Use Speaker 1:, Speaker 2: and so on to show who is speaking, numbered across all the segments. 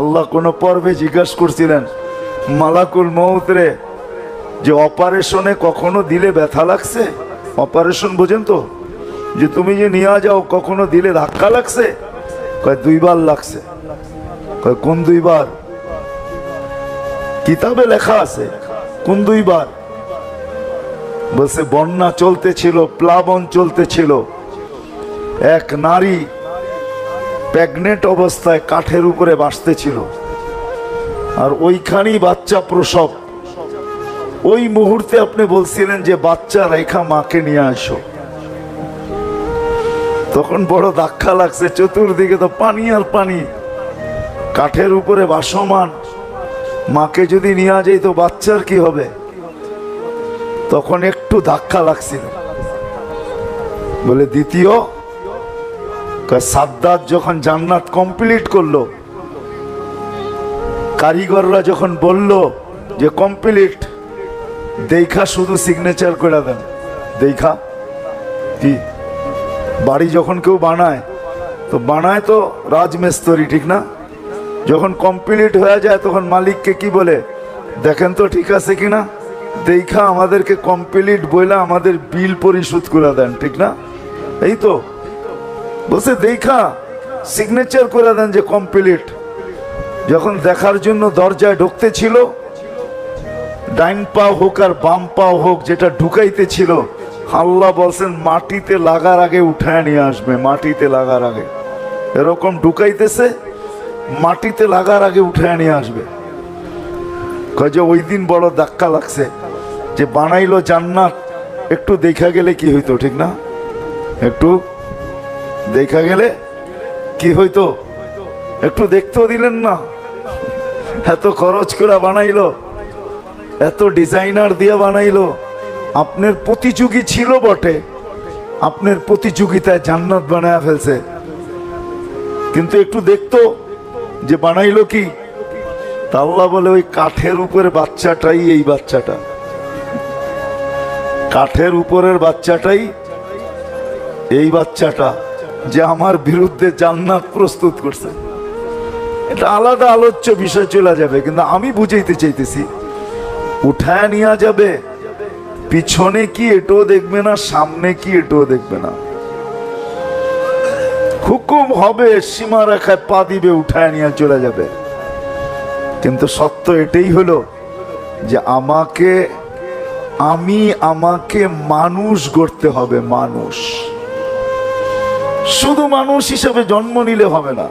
Speaker 1: আল্লাহ কোন পর্বে জিজ্ঞাসা করছিলেন মালাকুল মউত রে যে অপারেশনে কখনো দিলে ব্যথা লাগছে? অপারেশন বোঝেন তো, যে তুমি যে নিয়ে যাও কখনো দিলে ধাক্কা লাগছে? কয় 2 বার লাগছে। কয় কোন 2 বার? কিতাবে লেখা আছে কোন 2 বার? বলছে বন্যা চলতেছিল, প্লাবন চলতেছিল, এক নারী প্রেগনেন্ট অবস্থায় কাঠের উপরে বাসতেছিল, আর ওইখানেই বাচ্চা প্রসব। ওই মুহূর্তে আপনি বলছিলেন যে বাচ্চা রেখা মাকে নিয়ে আসো। তখন বড় ধাক্কা লাগছে, চতুর্দিকে তো পানি আর পানি, কাঠের উপরে ভাসমান, মাকে যদি নিয়ে যাই তো বাচ্চার কি হবে? তখন একটু ধাক্কা লাগছিল। বলে দ্বিতীয় সাদ্দাত যখন জান্নাত কমপ্লিট করলো, কারিগররা যখন বলল যে কমপ্লিট, দেখা শুধু সিগনেচার করে দেন। দেখা কি বাড়ি যখন কেউ বানায় তো বানায় তো রাজমিস্ত্রি, ঠিক না? যখন কমপ্লিট হয়ে যায় তখন মালিককে কি বলে, দেখেন তো ঠিক আছে কিনা, দেখা আমাদেরকে কমপ্লিট বইলা আমাদের বিল পরিশোধ করে দেন, ঠিক না? এই তো বলছে দেখা সিগনেচার করে দেন যে কমপ্লিট। যখন দেখার জন্য দরজায় ঢুকতে ছিল, ডাইন পা হোক আর বাম পা হোক, যেটা ঢুকাইতে ছিল, আল্লাহ বলছেন মাটিতে লাগার আগে উঠায় নিয়ে আসবে। মাটিতে লাগার আগে এরকম ঢুকাইতেছে, মাটিতে লাগার আগে উঠায় নিয়ে আসবে। কয় যে ওই দিন বড় ধাক্কা লাগছে, যে বানাইলো জান্নাত, একটু দেখা গেলে কি হইতো, ঠিক না? একটু দেখা গেলে কি হইতো? একটু দেখতেও দিলেন না। এত খরচ করে বানাইলো, এত ডিজাইনার দিয়ে বানাইলো, আপনার প্রতিযোগী ছিল বটে, আপনার প্রতিযোগিতায় জান্নাত বানায় ফেলছে, কিন্তু একটু দেখতো যে বানাইলো কি। তা আল্লাহ বলে ওই কাঠের উপরে বাচ্চাটাই এই বাচ্চাটা, কাঠের উপরের বাচ্চাটাই এই বাচ্চাটা, যে আমার বিরুদ্ধে জান্নাত প্রস্তুত করছে। এটা আলাদা আলোচ্য বিষয় চলে যাবে, কিন্তু আমি বুঝাইতে চাইতেছি উঠায় নিয়ে যাবে, পিছনে কি এটাও দেখবে না, সামনে কি এটাও দেখবে না, হুকুম হবে, সীমা রেখায় পা দিবে, উঠায় নিয়ে চলে যাবে। কিন্তু সত্য এটাই হলো যে আমাকে মানুষ গড়তে হবে। মানুষ, শুধু মানুষ হিসেবে জন্ম নিলে হবে না।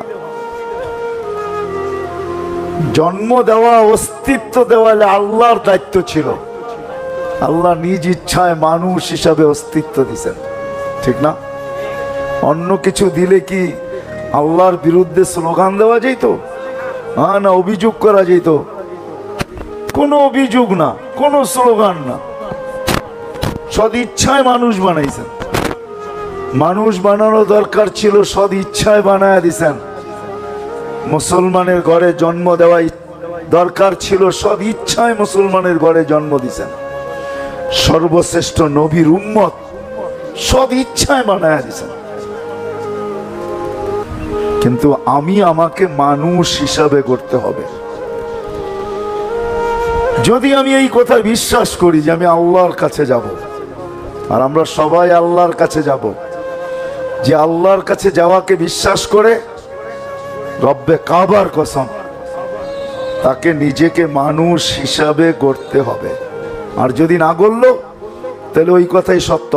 Speaker 1: জন্ম দেওয়া, অস্তিত্ব দেওয়া আল্লাহর দায়িত্ব ছিল। আল্লাহ নিজ ইচ্ছায় মানুষ হিসাবে অস্তিত্ব দিয়েছেন, ঠিক না? অন্য কিছু দিলে কি আল্লাহর বিরুদ্ধে স্লোগান দেওয়া যেত? না, অভিযোগ করা যেত? কোনো অভিযোগ না, কোনো স্লোগান না, সদ ইচ্ছায় মানুষ বানাইছেন। মানুষ বানানো দরকার ছিল, সদ ইচ্ছায় বানায় দিছেন। মুসলমানের ঘরে জন্ম দেওয়া দরকার ছিল, সদ ইচ্ছায় মুসলমানের ঘরে জন্ম দিছেন। সর্বশ্রেষ্ঠ নবীর উম্মত সদ ইচ্ছায় বানায় দিছেন। কিন্তু আমাকে মানুষ হিসাবে করতে হবে। যদি আমি এই কথা বিশ্বাস করি যে আমি আল্লাহর কাছে যাব, আর আমরা সবাই আল্লাহর কাছে যাব, যে আল্লাহর কাছে যাওয়াকে বিশ্বাস করে রব্বে কাবার কসম, তাকে নিজেকে মানুষ হিসাবে গড়তে হবে। আর যদি না গড়ল তাহলে ওই কথাই সত্য,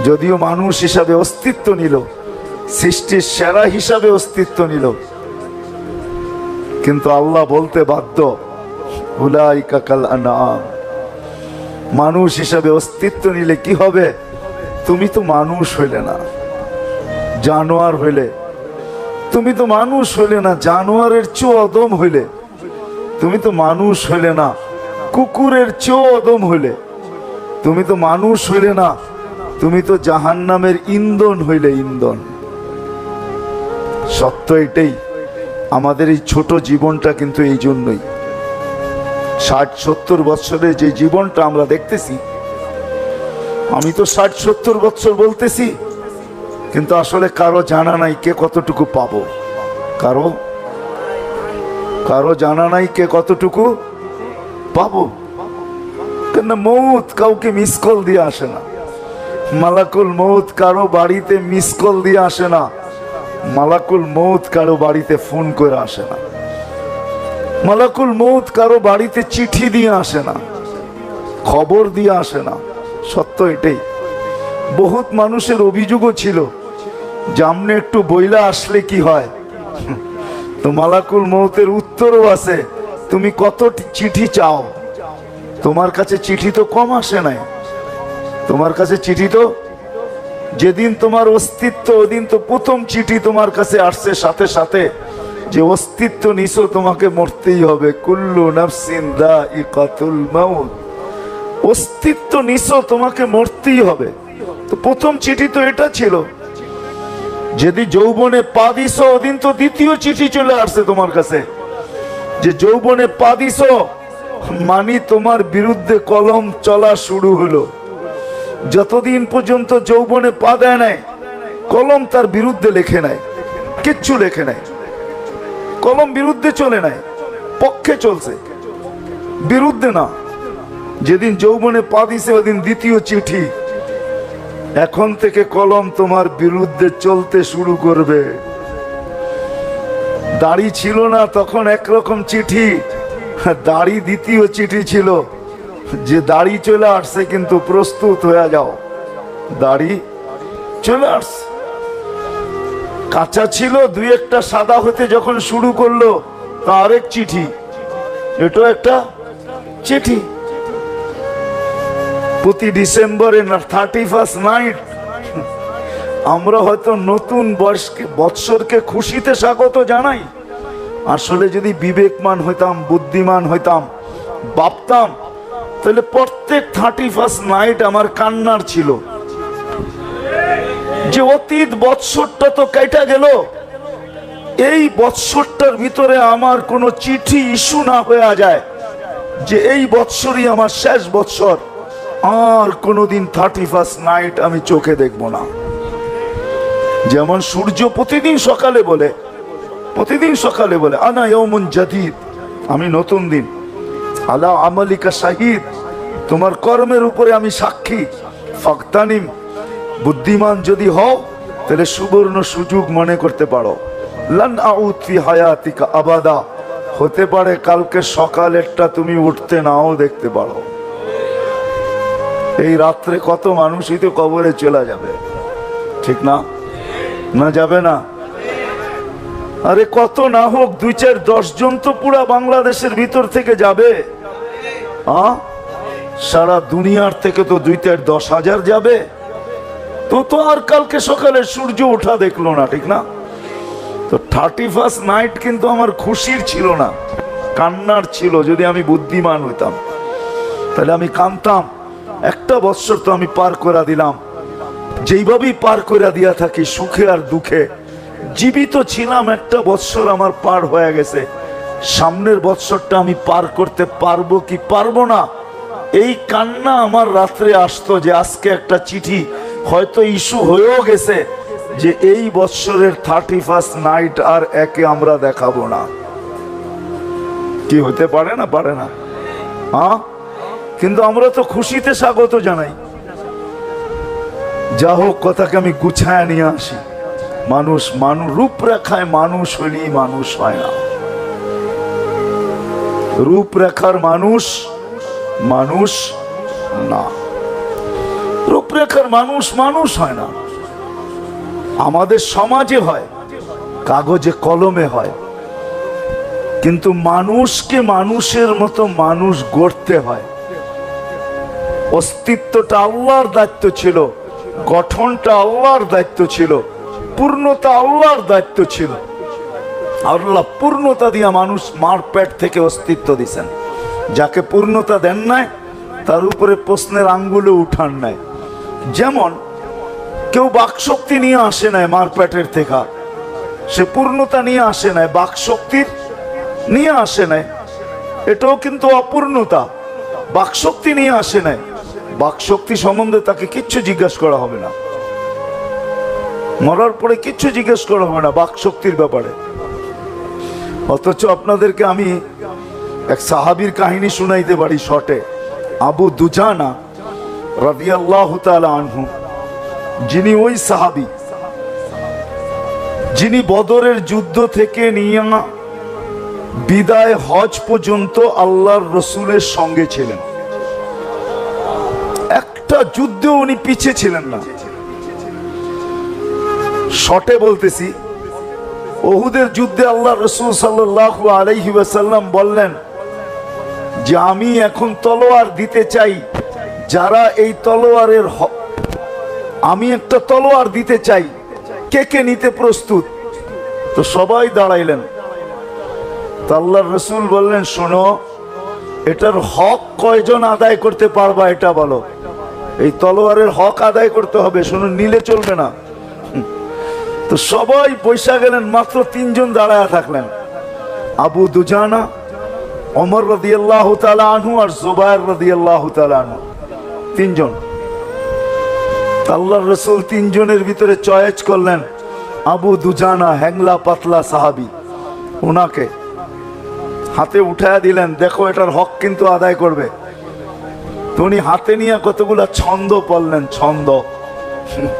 Speaker 1: যদিও মানুষ হিসাবে অস্তিত্ব নিল, সৃষ্টির সেরা হিসাবে অস্তিত্ব নিল, কিন্তু আল্লাহ বলতে বাধ্য উলাইকা কাল আনআম। মানুষ হিসাবে অস্তিত্ব নিলে কি হবে? তুমি তো মানুষ হইলে না, জানোয়ার হইলে। তুমি তো মানুষ হইলে না, জানোয়ারের চেয়েও অদম হইলে। তুমি তো মানুষ হইলে না, কুকুরের চেয়েও অদম হইলে। তুমি তো মানুষ হইলে না, তুমি তো জাহান্নামের ইন্ধন হইলে, ইন্ধন। সত্য এটাই। আমাদের এই ছোট জীবনটা কিন্তু এই জন্যই, 60-70 বছরের যে জীবনটা আমরা দেখতেছি, আমি তো 60-70 বছর বলতেছি, কিন্তু আসলে কারো জানা নাই কে কতটুকু পাবো। কারো কারো জানা নাই কে কতটুকু পাবো। কেন মৌত কাউকে মিস কল দিয়ে আসে না। মালাকুল মৌত কারো বাড়িতে মিস কল দিয়ে আসে না। মালাকুল মৌত কারো বাড়িতে ফোন করে আসে না। মালাকুল মৌত কারো বাড়িতে চিঠি দিয়ে আসে না, খবর দিয়ে আসে না। সত্য এটাই। বহুত মানুষের অভিযোগও ছিল যে আমনে একটু বইলা আসলে কি হয়। তো মালাকুল মৌতের উত্তরও আছে, তুমি কত চিঠি চাও? তোমার কাছে চিঠি তো কম আসে নাই। তোমার কাছে চিঠি তো যেদিন তোমার অস্তিত্ব ওদিন তো প্রথম চিঠি তোমার কাছে আসছে সাথে সাথে যে অস্তিত্ব নিছো, তোমাকে মরতেই হবে। কুল্লু নাফসিন যায়িকাতুল মাউত। অস্তিত্ব নিছো, তোমাকে মরতেই হবে। তো প্রথম চিঠি তো এটা ছিল। যেদিন যৌবনে পা দিছো ওদিন তো দ্বিতীয় চিঠি চলে আসছে তোমার কাছে যে যৌবনে পা দিছো মানি তোমার বিরুদ্ধে কলম চলা শুরু হলো। যতদিন পর্যন্ত যৌবনে পা দেয় নাই কলম তার বিরুদ্ধে লেখে নাই, কিচ্ছু লেখে নাই। কলম বিরুদ্ধে চলে নাই, পক্ষে চলছে, বিরুদ্ধে না। যেদিন যৌবনে পা দিছে ওদিন দ্বিতীয় চিঠি, এখন থেকে কলম তোমার বিরুদ্ধে চলতে শুরু করবে। দাড়ি ছিল না তখন একরকম চিঠি, দাড়ি দ্বিতীয় চিঠি ছিল যে দাড়ি চলে আসছে কিন্তু প্রস্তুত হয়ে যাও। দাড়ি চলে আসছে, কাঁচা ছিল, দুই একটা সাদা হতে যখন শুরু করলো তা আরেক চিঠি, এটাও একটা চিঠি। প্রতি ডিসেম্বরে 31 নাইট আমরা হয়তো নতুন বৎসরকে খুশিতে স্বাগত জানাই। আসলে যদি বিবেকমান হইতাম, বুদ্ধিমান হইতাম, ভাবতাম, তাহলে প্রত্যেক 31 নাইট আমার কান্নার ছিল যে অতীত বৎসরটা তো কেটে গেল। এই বৎসরটার ভিতরে আমার কোনো চিঠি ইস্যু না হয়ে যায় যে এই বৎসরই আমার শেষ বৎসর, আর কোনোদিন 31 নাইট আমি চোখে দেখব না। যেমন সূর্য প্রতিদিন সকালে বলে আনা ইয়াউমুন জাদীদ, আমি নতুন দিন। আলা আমালিকা শাহিদ, তোমার কর্মের উপরে আমি সাক্ষী। ফাকতানিম, বুদ্ধিমান যদি হও তাহলে সুবর্ণ সুযোগ মনে করতে পারো। লান আউদ ফি হায়াতিকা আবাদা, হতে পারে কালকে সকালেরটা তুমি উঠতে নাও দেখতে পারো। এই রাত্রে কত মানুষই তো কবরে চলে যাবে, ঠিক না? না যাবে না? আরে কত না হোক 2-4-10 জন তো পুরা বাংলাদেশের ভিতর থেকে যাবে। সারা দুনিয়ার থেকে তো 2-10 হাজার যাবে। তো আর কালকে সকালে সূর্য ওঠা দেখলো না, ঠিক না? তো 31 নাইট কিন্তু আমার খুশির ছিল না, কান্নার ছিল। যদি আমি বুদ্ধিমান হইতাম তাহলে আমি কাঁদতাম, একটা বৎসর তো আমি পার করে দিলাম। যেইভাবেই পার করে দিয়া থাকি, সুখে আর দুঃখে, জীবিত ছিলাম, একটা বৎসর আমার পার হয়ে গেছে। সামনের বৎসরটা আমি পার করতে পারবো কি পারবো না, এই কান্না আমার রাত্রে আসতো যে আজকে একটা চিঠি হয়তো ইস্যু হয়েও গেছে যে এই বৎসরের 31 নাইট আর একে আমরা দেখাবো না। কি হতে পারে না? পারে না? কিন্তু আমরা তো খুশিতে স্বাগত জানাই। যা হোক, কথাকে আমি গুছায় নিয়ে আসি। মানুষ রূপরেখায় মানুষ হলেই মানুষ হয় না। রূপরেখার মানুষ না, রূপরেখার মানুষ হয় না। আমাদের সমাজে হয়, কাগজে কলমে হয়, কিন্তু মানুষকে মানুষের মতো মানুষ গড়তে হয়। অস্তিত্বটা আল্লাহর দায়িত্ব ছিল, গঠনটা আল্লাহর দায়িত্ব ছিল, পূর্ণতা আল্লাহর দায়িত্ব ছিল। আল্লাহ পূর্ণতা দিয়া মানুষ মার পেট থেকে অস্তিত্ব দিছেন। যাকে পূর্ণতা দেন নাই তার উপরে প্রশ্নের আঙ্গুলে উঠান নাই। যেমন কেউ বাকশক্তি নিয়ে আসে নাই মার পেটের থেকে, সে পূর্ণতা নিয়ে আসে নাই, বাকশক্তির নিয়ে আসে নাই, এটাও কিন্তু অপূর্ণতা। বাকশক্তি নিয়ে আসে নাই, বাকশক্তি সম্বন্ধে তাকে কিচ্ছু জিজ্ঞাসা করা হবে না, মরার পরে কিচ্ছু জিজ্ঞেস করা হবে না বাকশক্তির ব্যাপারে। অথচ আপনাদেরকে আমি এক সাহাবীর কাহিনী শুনাইতে পারি শর্টে। আবু দুজানা রাদিয়াল্লাহু তাআলা আনহু, যিনি ওই সাহাবী যিনি বদরের যুদ্ধ থেকে নিয়ে বিদায় হজ পর্যন্ত আল্লাহর রসুলের সঙ্গে ছিলেন। একটা যুদ্ধে উনি পিছিয়ে ছিলেন না। শর্টে বলতেছি, উহুদের যুদ্ধে আল্লাহ রসুল সাল্লাল্লাহু আলাইহি ওয়াসাল্লাম বললেন যে আমি এখন তলোয়ার দিতে চাই, যারা এই তলোয়ারের আমি একটা তলোয়ার দিতে চাই, কে কে নিতে প্রস্তুত? তো সবাই দাঁড়াইলেন। তো আল্লাহর রসুল বললেন, শোনো, এটার হক কয়জন আদায় করতে পারবা এটা বলো। এই তলোয়ারের হক আদায় করতে হবে, শোনো, নিলে চলবে না। তো সবাই বৈশা গেলেন, মাত্র 3 জন দাঁড়ায় থাকলেন, আবু দুজানা, ওমর রাদিয়াল্লাহু তাআলা আনহু আর জুবায়ের রাদিয়াল্লাহু তাআলা আনহু, 3 জন। আল্লাহর রাসূল 3 জনের ভিতরে চয়েস করলেন আবু দুজানা, হ্যাংলা পাতলা সাহাবী, ওনাকে হাতে উঠায়া দিলেন, দেখো এটার হক কিন্তু আদায় করবে। তো উনি হাতে নিয়ে কতগুলা ছন্দ পড়লেন, ছন্দ,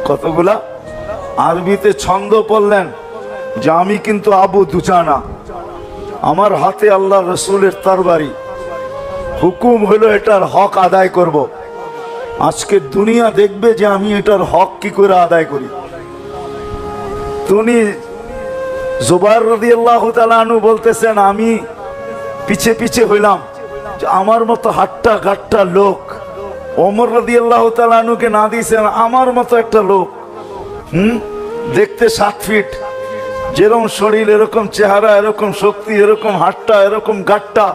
Speaker 1: কতগুলা আরবিতে ছন্দ পড়লেন যে আমি কিন্তু আবু দুজানা, আমার হাতে আল্লাহ রসুলের তরবারি, হুকুম হলো এটার হক আদায় করব। আজকে দুনিয়া দেখবে যে আমি এটার হক কি করে আদায় করি। তুমি জুবায়ের রাদিয়াল্লাহু তাআলা আনহু বলতেছেন, আমি পিছে পিছে হইলাম, আমার মতো হাট্টা গাট্টা লোক ওমর রাদিয়াল্লাহু তাআলা আনহুকে না দিয়েছেন, আমার মতো একটা লোক, দেখতে 7 ফিট, যেরকম শরীর এরকম চেহারা, এরকম শক্তি, এরকম হাট্টা, এরকম গাট্টা,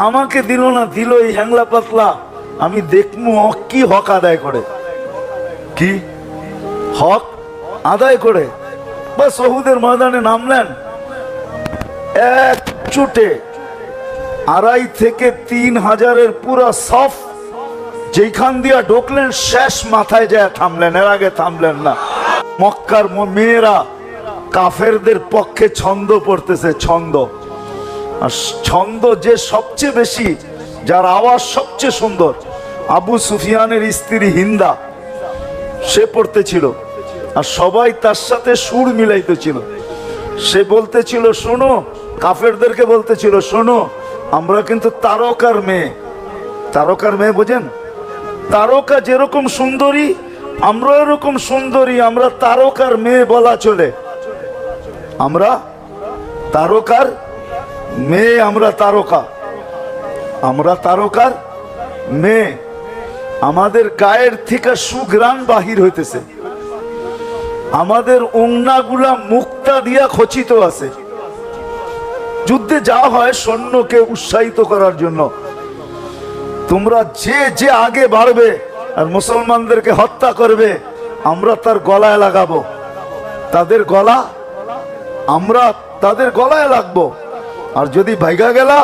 Speaker 1: আমাকে দিল না, দিল এই হ্যাংলা পাতলা। আমি দেখমু কি হক আদায় করে, কি হক আদায় করে। বাস উহুদের ময়দানে নামলেন, এক চুটে 2.5 থেকে 3,000-এর পুরা সফ যেখান দিয়া ঢুকলেন, শেষ মাথায় যায় থামলেন, এর আগে থামলেন না। মক্কার মেয়েরা কাফেরদের পক্ষে ছন্দ পড়তেছে, ছন্দ। আর ছন্দ যে সবচেয়ে বেশি, যার আওয়াজ সবচেয়ে সুন্দর, আবু সুফিয়ানের স্ত্রী হিন্দা, সে পড়তেছিল, আর সবাই তার সাথে সুর মিলাইতেছিল। সে বলতেছিল, শোনো, কাফেরদেরকে বলতেছিল, শোনো, আমরা কিন্তু তারকার মেয়ে। তারকার মেয়ে বোঝেন? তারকা যেরকম সুন্দরী, আমরা এরকম সুন্দরী, আমরা তারকার মেয়ে বলা চলে। আমরা তারকার মেয়ে, আমরা তারকা, আমরা তারকার মেয়ে। আমাদের গায়ের থেকে সুঘ্রাণ বাহির হইতেছে, আমাদের ওড়নাগুলা মুক্তা দিয়া খচিত আছে। যুদ্ধে যা হয় সৈন্যকে উৎসাহিত করার জন্য, তোমরা যে যে আগে বাড়বে আর মুসলমানদেরকে হত্যা করবে, আমরা তার গলায় লাগাবো, তাদের গলা, আমরা তাদের গলায় লাগবো। আর যদি ভাইগা গেলা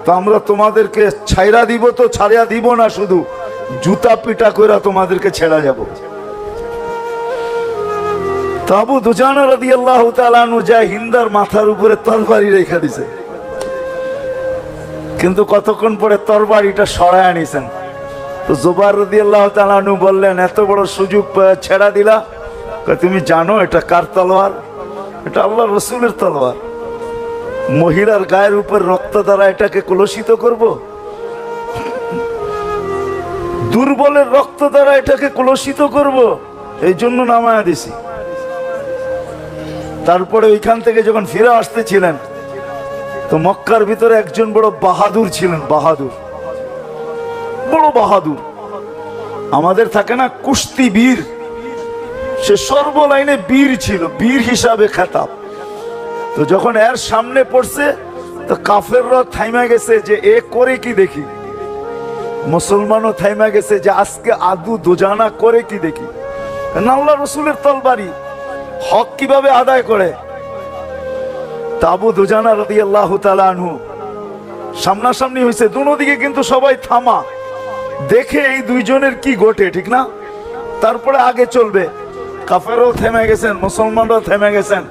Speaker 1: তো আমরা তোমাদেরকে ছাইরা দিব, তো ছাড়িয়া দিব না, শুধু জুতা পিটা করে তোমাদেরকে ছেড়া যাব। আবু দুজানা রাদিয়াল্লাহু তাআলা আনহু যায় হিন্দার মাথার উপরে তরবারি রেখে দিছে, কিন্তু কতক্ষণ পরে তরবারিটা সরায় আনিছেন। তো জুবায়ের রাদিয়াল্লাহু তাআলা আনহু বললেন, এত বড় সুযোগ ছেড়া দিলা, তুমি জানো এটা কার তলোয়ার? এটা আল্লাহ রসুলের তলোয়ার। মহিলার গায়ের উপর রক্ত দ্বারা এটাকে কলুষিত করব? দুর্বলের রক্ত দ্বারা এটাকে কলুষিত করব? এই জন্য নামায়া দিছি। তারপরে ওইখান থেকে যখন ফিরে আসতেছিলেন, তো মক্কার ভিতরে একজন বড় বাহাদুর ছিলেন, বাহাদুর, বড় বাহাদুর। আমাদের থাকে না কুস্তি বীর, সে সর্বলাইনে বীর ছিল, বীর হিসাবে খেতাব। তো যখন এর সামনে পড়ছে, তো কাফেররা থাইমা গেছে যে এ করে কি দেখি, মুসলমানও থাইমা গেছে যে আজকে আবু দুজানা করে কি দেখি। আল্লাহ রসুলের তরবারি হক কিভাবে আদায় করে। তা আবু দুজানা রাদিয়াল্লাহু তাআলা আনহু সামনাসামনি হয়েছে, দুদিকে কিন্তু সবাই থামা, দেখে এই দুইজনের কি ঘটে, ঠিক না? তারপরে আগে চলবে। কাফেরও থেমে গেছেন, মুসলমানরাও থেমে গেছেন।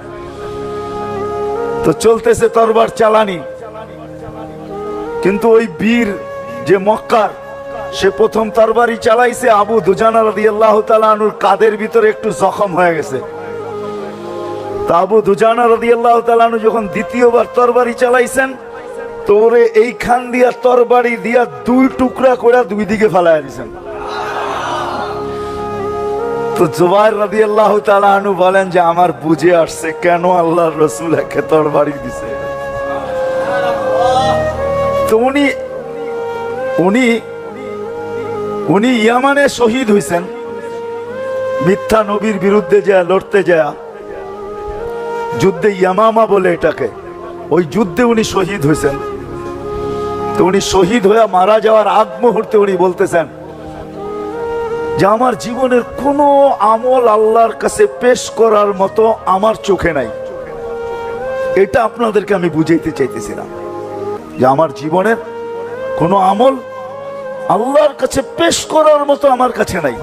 Speaker 1: তো তো চলতেছে তরবার চালানি, কিন্তু ওই বীর যে মক্কার, সে প্রথম তরবারি চালাইছে। আবু দুজানা রাদিয়াল্লাহু তাআলা আনহুর কাদের ভিতরে একটু জখম হয়ে গেছে। তা আবু দুজানা রাদিয়াল্লাহু তাআলা আনহু যখন দ্বিতীয়বার তরবারি চালাইছেন, তো ওরে এইখান দিয়া তরবারি দিয়া দুই টুকরা করে দুই দিকে ফেলাইয়া দিয়েছেন। তো জুবাইর রাদিয়াল্লাহু তাআলা আনহু বলেন যে আমার বুঝে আসছে কেন আল্লাহর রাসূল একে তরবারি দিছে। তো উনি ইয়ামানে শহীদ হইছেন, মিথ্যা নবীর বিরুদ্ধে যা লড়তে যায়, যুদ্ধে ইয়ামামা বলে এটাকে, ওই যুদ্ধে উনি শহীদ হয়েছেন। তো উনি শহীদ হয়ে মারা যাওয়ার আগ মুহূর্তে উনি বলতেছেন যে আমার জীবনের কোনো আমল আল্লাহর কাছে পেশ করার মতো আমার চোখে নাই। এটা আপনাদেরকে আমি বুঝাইতে চাইতেছিলাম যে আমার জীবনের কোনো আমল আল্লাহর কাছে পেশ করার মতো আমার কাছে নাই,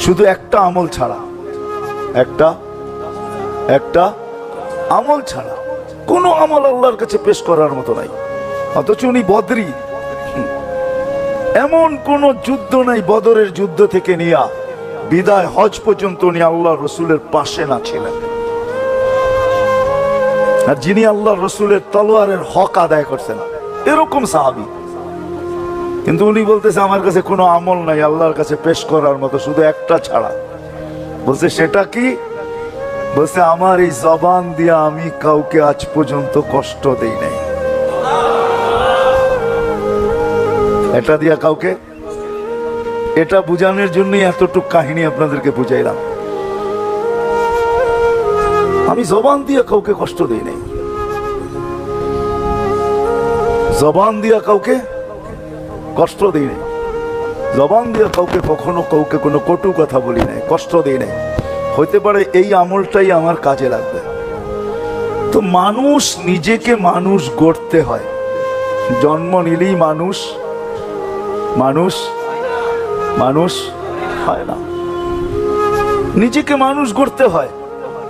Speaker 1: শুধু একটা আমল ছাড়া, একটা আমল ছাড়া কোনো আমল আল্লাহর কাছে পেশ করার মতো নাই। অথচ উনি বদরি, এমন কোন যুদ্ধ নাই বদরের যুদ্ধ থেকে নিয়ে বিদায় হজ পর্যন্ত উনি আল্লাহ রসুলের পাশে না ছিলেন। আর যিনি আল্লাহ রসুলের তলোয়ারের হক আদায় করছেন এরকম সাহাবী, কিন্তু উনি বলতেছে আমার কাছে কোনো আমল নাই আল্লাহর কাছে পেশ করার মতো, শুধু একটা ছাড়া। বলছে সেটা কি? বলছে আমার এই জবান দিয়ে আমি কাউকে আজ পর্যন্ত কষ্ট দেই নাই। এটা দিয়া কাউকে, এটা বুঝানোর জন্যই এতটুক কাহিনী আপনাদেরকে বুঝাইলাম। আমি জবান দিয়ে কাউকে কষ্ট দেই নাই, জবান দিয়া কাউকে কষ্ট দেই নাই, জবান দিয়া কাউকে কখনো কাউকে কোনো কটু কথা বলি নাই, কষ্ট দেই নাই। হইতে পারে এই আমলটাই আমার কাজে লাগবে। তো মানুষ নিজেকে মানুষ গড়তে হয়, জন্ম নিলেই মানুষ হয় না, নিজেকে মানুষ গড়তে হয়।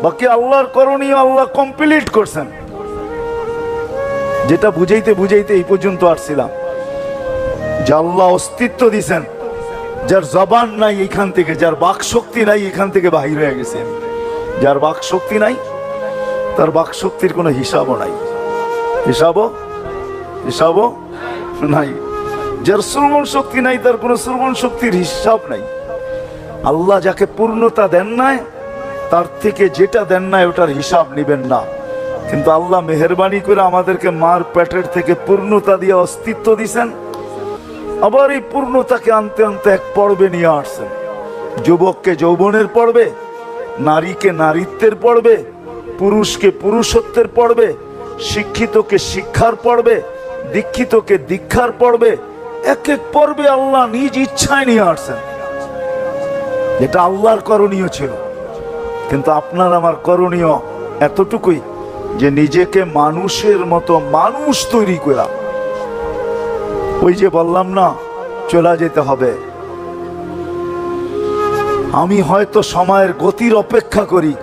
Speaker 1: বাকি আল্লাহর করণীয় আল্লাহ কমপ্লিট করছেন। যেটা বুঝাইতে বুঝাইতে এই পর্যন্ত আসছিলাম যে আল্লাহ অস্তিত্ব দিছেন, যার জবান নাই এখান থেকে, যার বাক শক্তি নাই এখান থেকে বাহির হয়ে গেছে। যার বাক শক্তি নাই তার বাক শক্তির কোনো হিসাবও নাই, হিসাবও নাই। যার শ্রবণ শক্তি নাই তার কোনো শ্রবণ শক্তির হিসাব নাই। আল্লাহ যাকে পূর্ণতা দেন নাই তার থেকে যেটা দেন নাই ওটার হিসাব নিবেন না। কিন্তু আল্লাহ মেহেরবানি করে আমাদেরকে মার পেটের থেকে পূর্ণতা দিয়ে অস্তিত্ব দিছেন, আবার এই পূর্ণতাকে আনতে আনতে এক পর্বে নিয়ে আসছেন। যুবককে যৌবনের পর্বে, নারীকে নারীত্বের পর্বে, পুরুষকে পুরুষত্বের পর্বে, শিক্ষিতকে শিক্ষার পর্বে, দীক্ষিতকে দীক্ষার পর্বে, এক এক পর্বে আল্লাহ নিজ ইচ্ছায় নিয়ে আসছেন। যেটা আল্লাহর করণীয় ছিল। কিন্তু আপনার আমার করণীয় এতটুকুই যে নিজেকে মানুষের মতো মানুষ তৈরি করা। ওই যে বললাম না, চলে যেতে হবে। আমি হয়তো সময়ের গতির অপেক্ষা করি,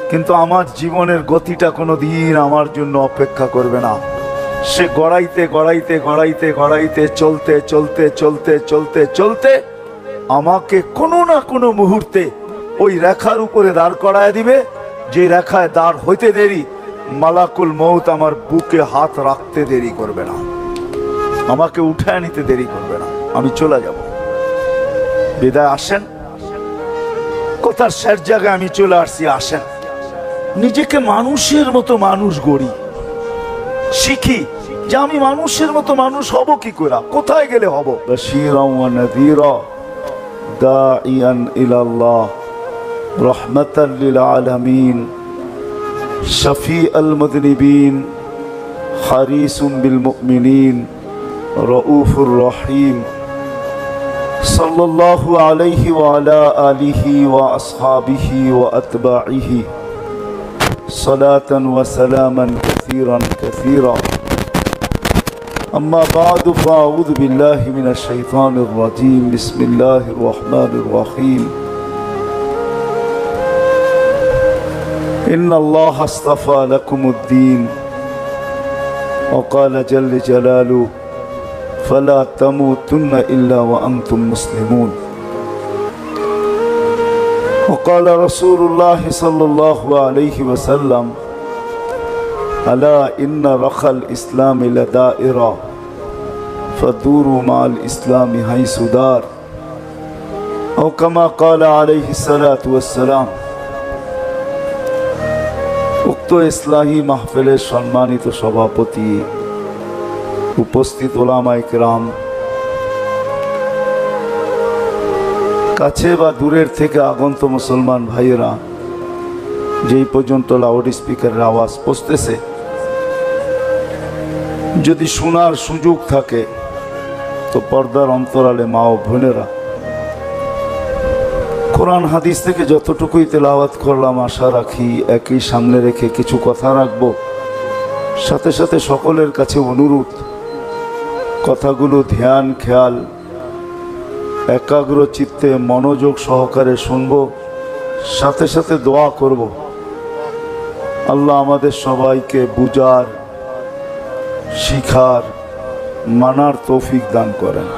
Speaker 1: কিন্তু আমার জীবনের গতিটা কোনোদিন আমার জন্য অপেক্ষা করবে না। সে গড়াইতে গড়াইতে গড়াইতে গড়াইতে চলতে চলতে চলতে চলতে চলতে আমাকে কোনো না কোনো মুহূর্তে ওই রেখার উপরে দাঁড় করায় দিবে, যে রেখায় দাঁড় হইতে দেরি মালাকুল মউত আমার বুকে হাত রাখতে দেরি করবে না, আমাকে উঠায় নিতে দেরি করবে না, আমি চলে যাব। বিদায় আসেন, কথার শেষ জায়গায় আমি চলে আসছি। আসেন নিজেকে মানুষের মতো মানুষ গড়ি, শিখি যে আমি মানুষের মতো মানুষ হব কি করে, কোথায় গেলে হব। বাশীরান ওয়া নাযীরা দাঈয়ান ইলাল্লাহ রাহমাতাল লিল আলামিন শাফীআল মুযনিবিন হারিসুম বিল মুমিনিন রাউফুর রহিম সাল্লাল্লাহু আলাইহি ওয়া আলা আলিহি ওয়া আসহাবিহি ওয়া আতবাইহি সালাতান ওয়া সালামান কাসীরান কাসীরা। أما بعد فأعوذ بالله من الشيطان الرجيم بسم الله الرحمن الرحيم إن الله اصطفى لكم الدين وقال جل جلاله فلا تموتن إلا وأنتم مسلمون وقال رسول الله صلى الله عليه وسلم ألا إن رخى الإسلام لدائرة فدوروا مع الإسلام حيث دار أو كما قال عليه الصلاة والسلام উক্ত ইসলাহী মাহফিলের সম্মানিত সভাপতি, উপস্থিত ওলামায়ে কেরাম, কাছে বা দূরের থেকে আগন্ত মুসলমান ভাইয়েরা, যেই পর্যন্ত লাউড স্পিকারের আওয়াজ পৌঁছতেছে, যদি শোনার সুযোগ থাকে তো পর্দার অন্তরালে মা ও বোনেরা, কোরআন হাদিস থেকে যতটুকুই তেলাওয়াত করলাম আশা রাখি একই সামনে রেখে কিছু কথা রাখব। সাথে সাথে সকলের কাছে অনুরোধ, কথাগুলো ধ্যান খেয়াল একাগ্র চিত্তে মনোযোগ সহকারে শুনব, সাথে সাথে দোয়া করব আল্লাহ আমাদের সবাইকে বুঝার, শিখার, মানার তৌফিক দান করেন।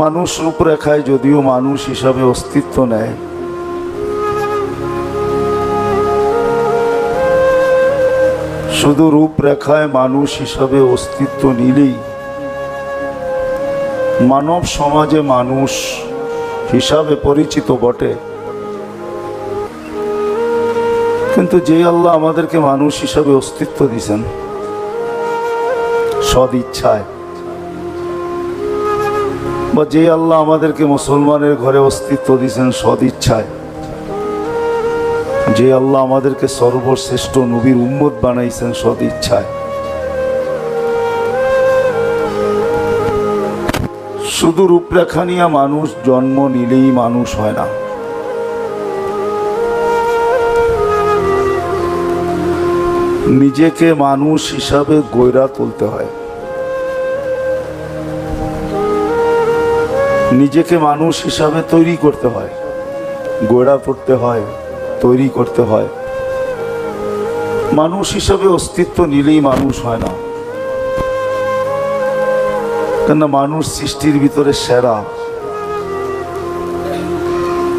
Speaker 1: মানুষ রূপরেখায় যদিও মানুষ হিসাবে অস্তিত্ব নেয়, শুধু রূপরেখায় মানুষ হিসাবে অস্তিত্ব নিলেই মানব সমাজে মানুষ হিসাবে পরিচিত বটে, কিন্তু যে আল্লাহ আমাদেরকে মানুষ হিসাবে অস্তিত্ব দিয়েছেন সদ ইচ্ছায়, বা যে আল্লাহ আমাদেরকে মুসলমানের ঘরে অস্তিত্ব দিয়েছেন সদ ইচ্ছায়, যে আল্লাহ আমাদেরকে সর্বশ্রেষ্ঠ নবীর উম্মত বানাইছেন সদ ইচ্ছায়, শুধু রূপরেখা নিয়ে মানুষ জন্ম নিলেই মানুষ হয় না। নিজেকে মানুষ হিসাবে গড়ে তুলতে হয়, নিজেকে মানুষ হিসাবে তৈরি করতে হয়, গড়ে তুলতে হয়, তৈরি করতে হয়। মানুষ হিসাবে অস্তিত্ব নিলেই মানুষ হয় না, কেননা মানুষ সৃষ্টির ভিতরে সেরা।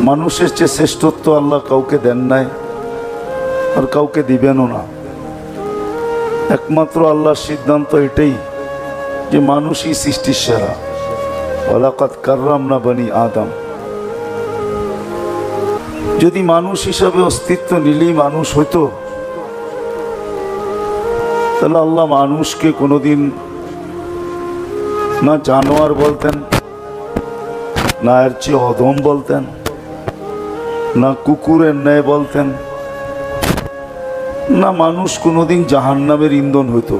Speaker 1: মানুষের চেয়ে শ্রেষ্ঠত্ব আল্লাহ কাউকে দেন নাই আর কাউকে দিবেনও না। একমাত্র আল্লাহর সিদ্ধান্ত এটাই যে মানুষই সৃষ্টির সেরা। ওয়ালাকাদ কাররামনা বনি আদম। যদি মানুষ হিসাবে অস্তিত্ব নিলেই মানুষ হইতো, তাহলে আল্লাহ মানুষকে কোনোদিন না জানোয়ার বলতেন, না এর চেয়ে অধম বলতেন, না কুকুরের ন্যায় বলতেন, না মানুষ কোনোদিন জাহান্নামের ইন্ধন হইতো।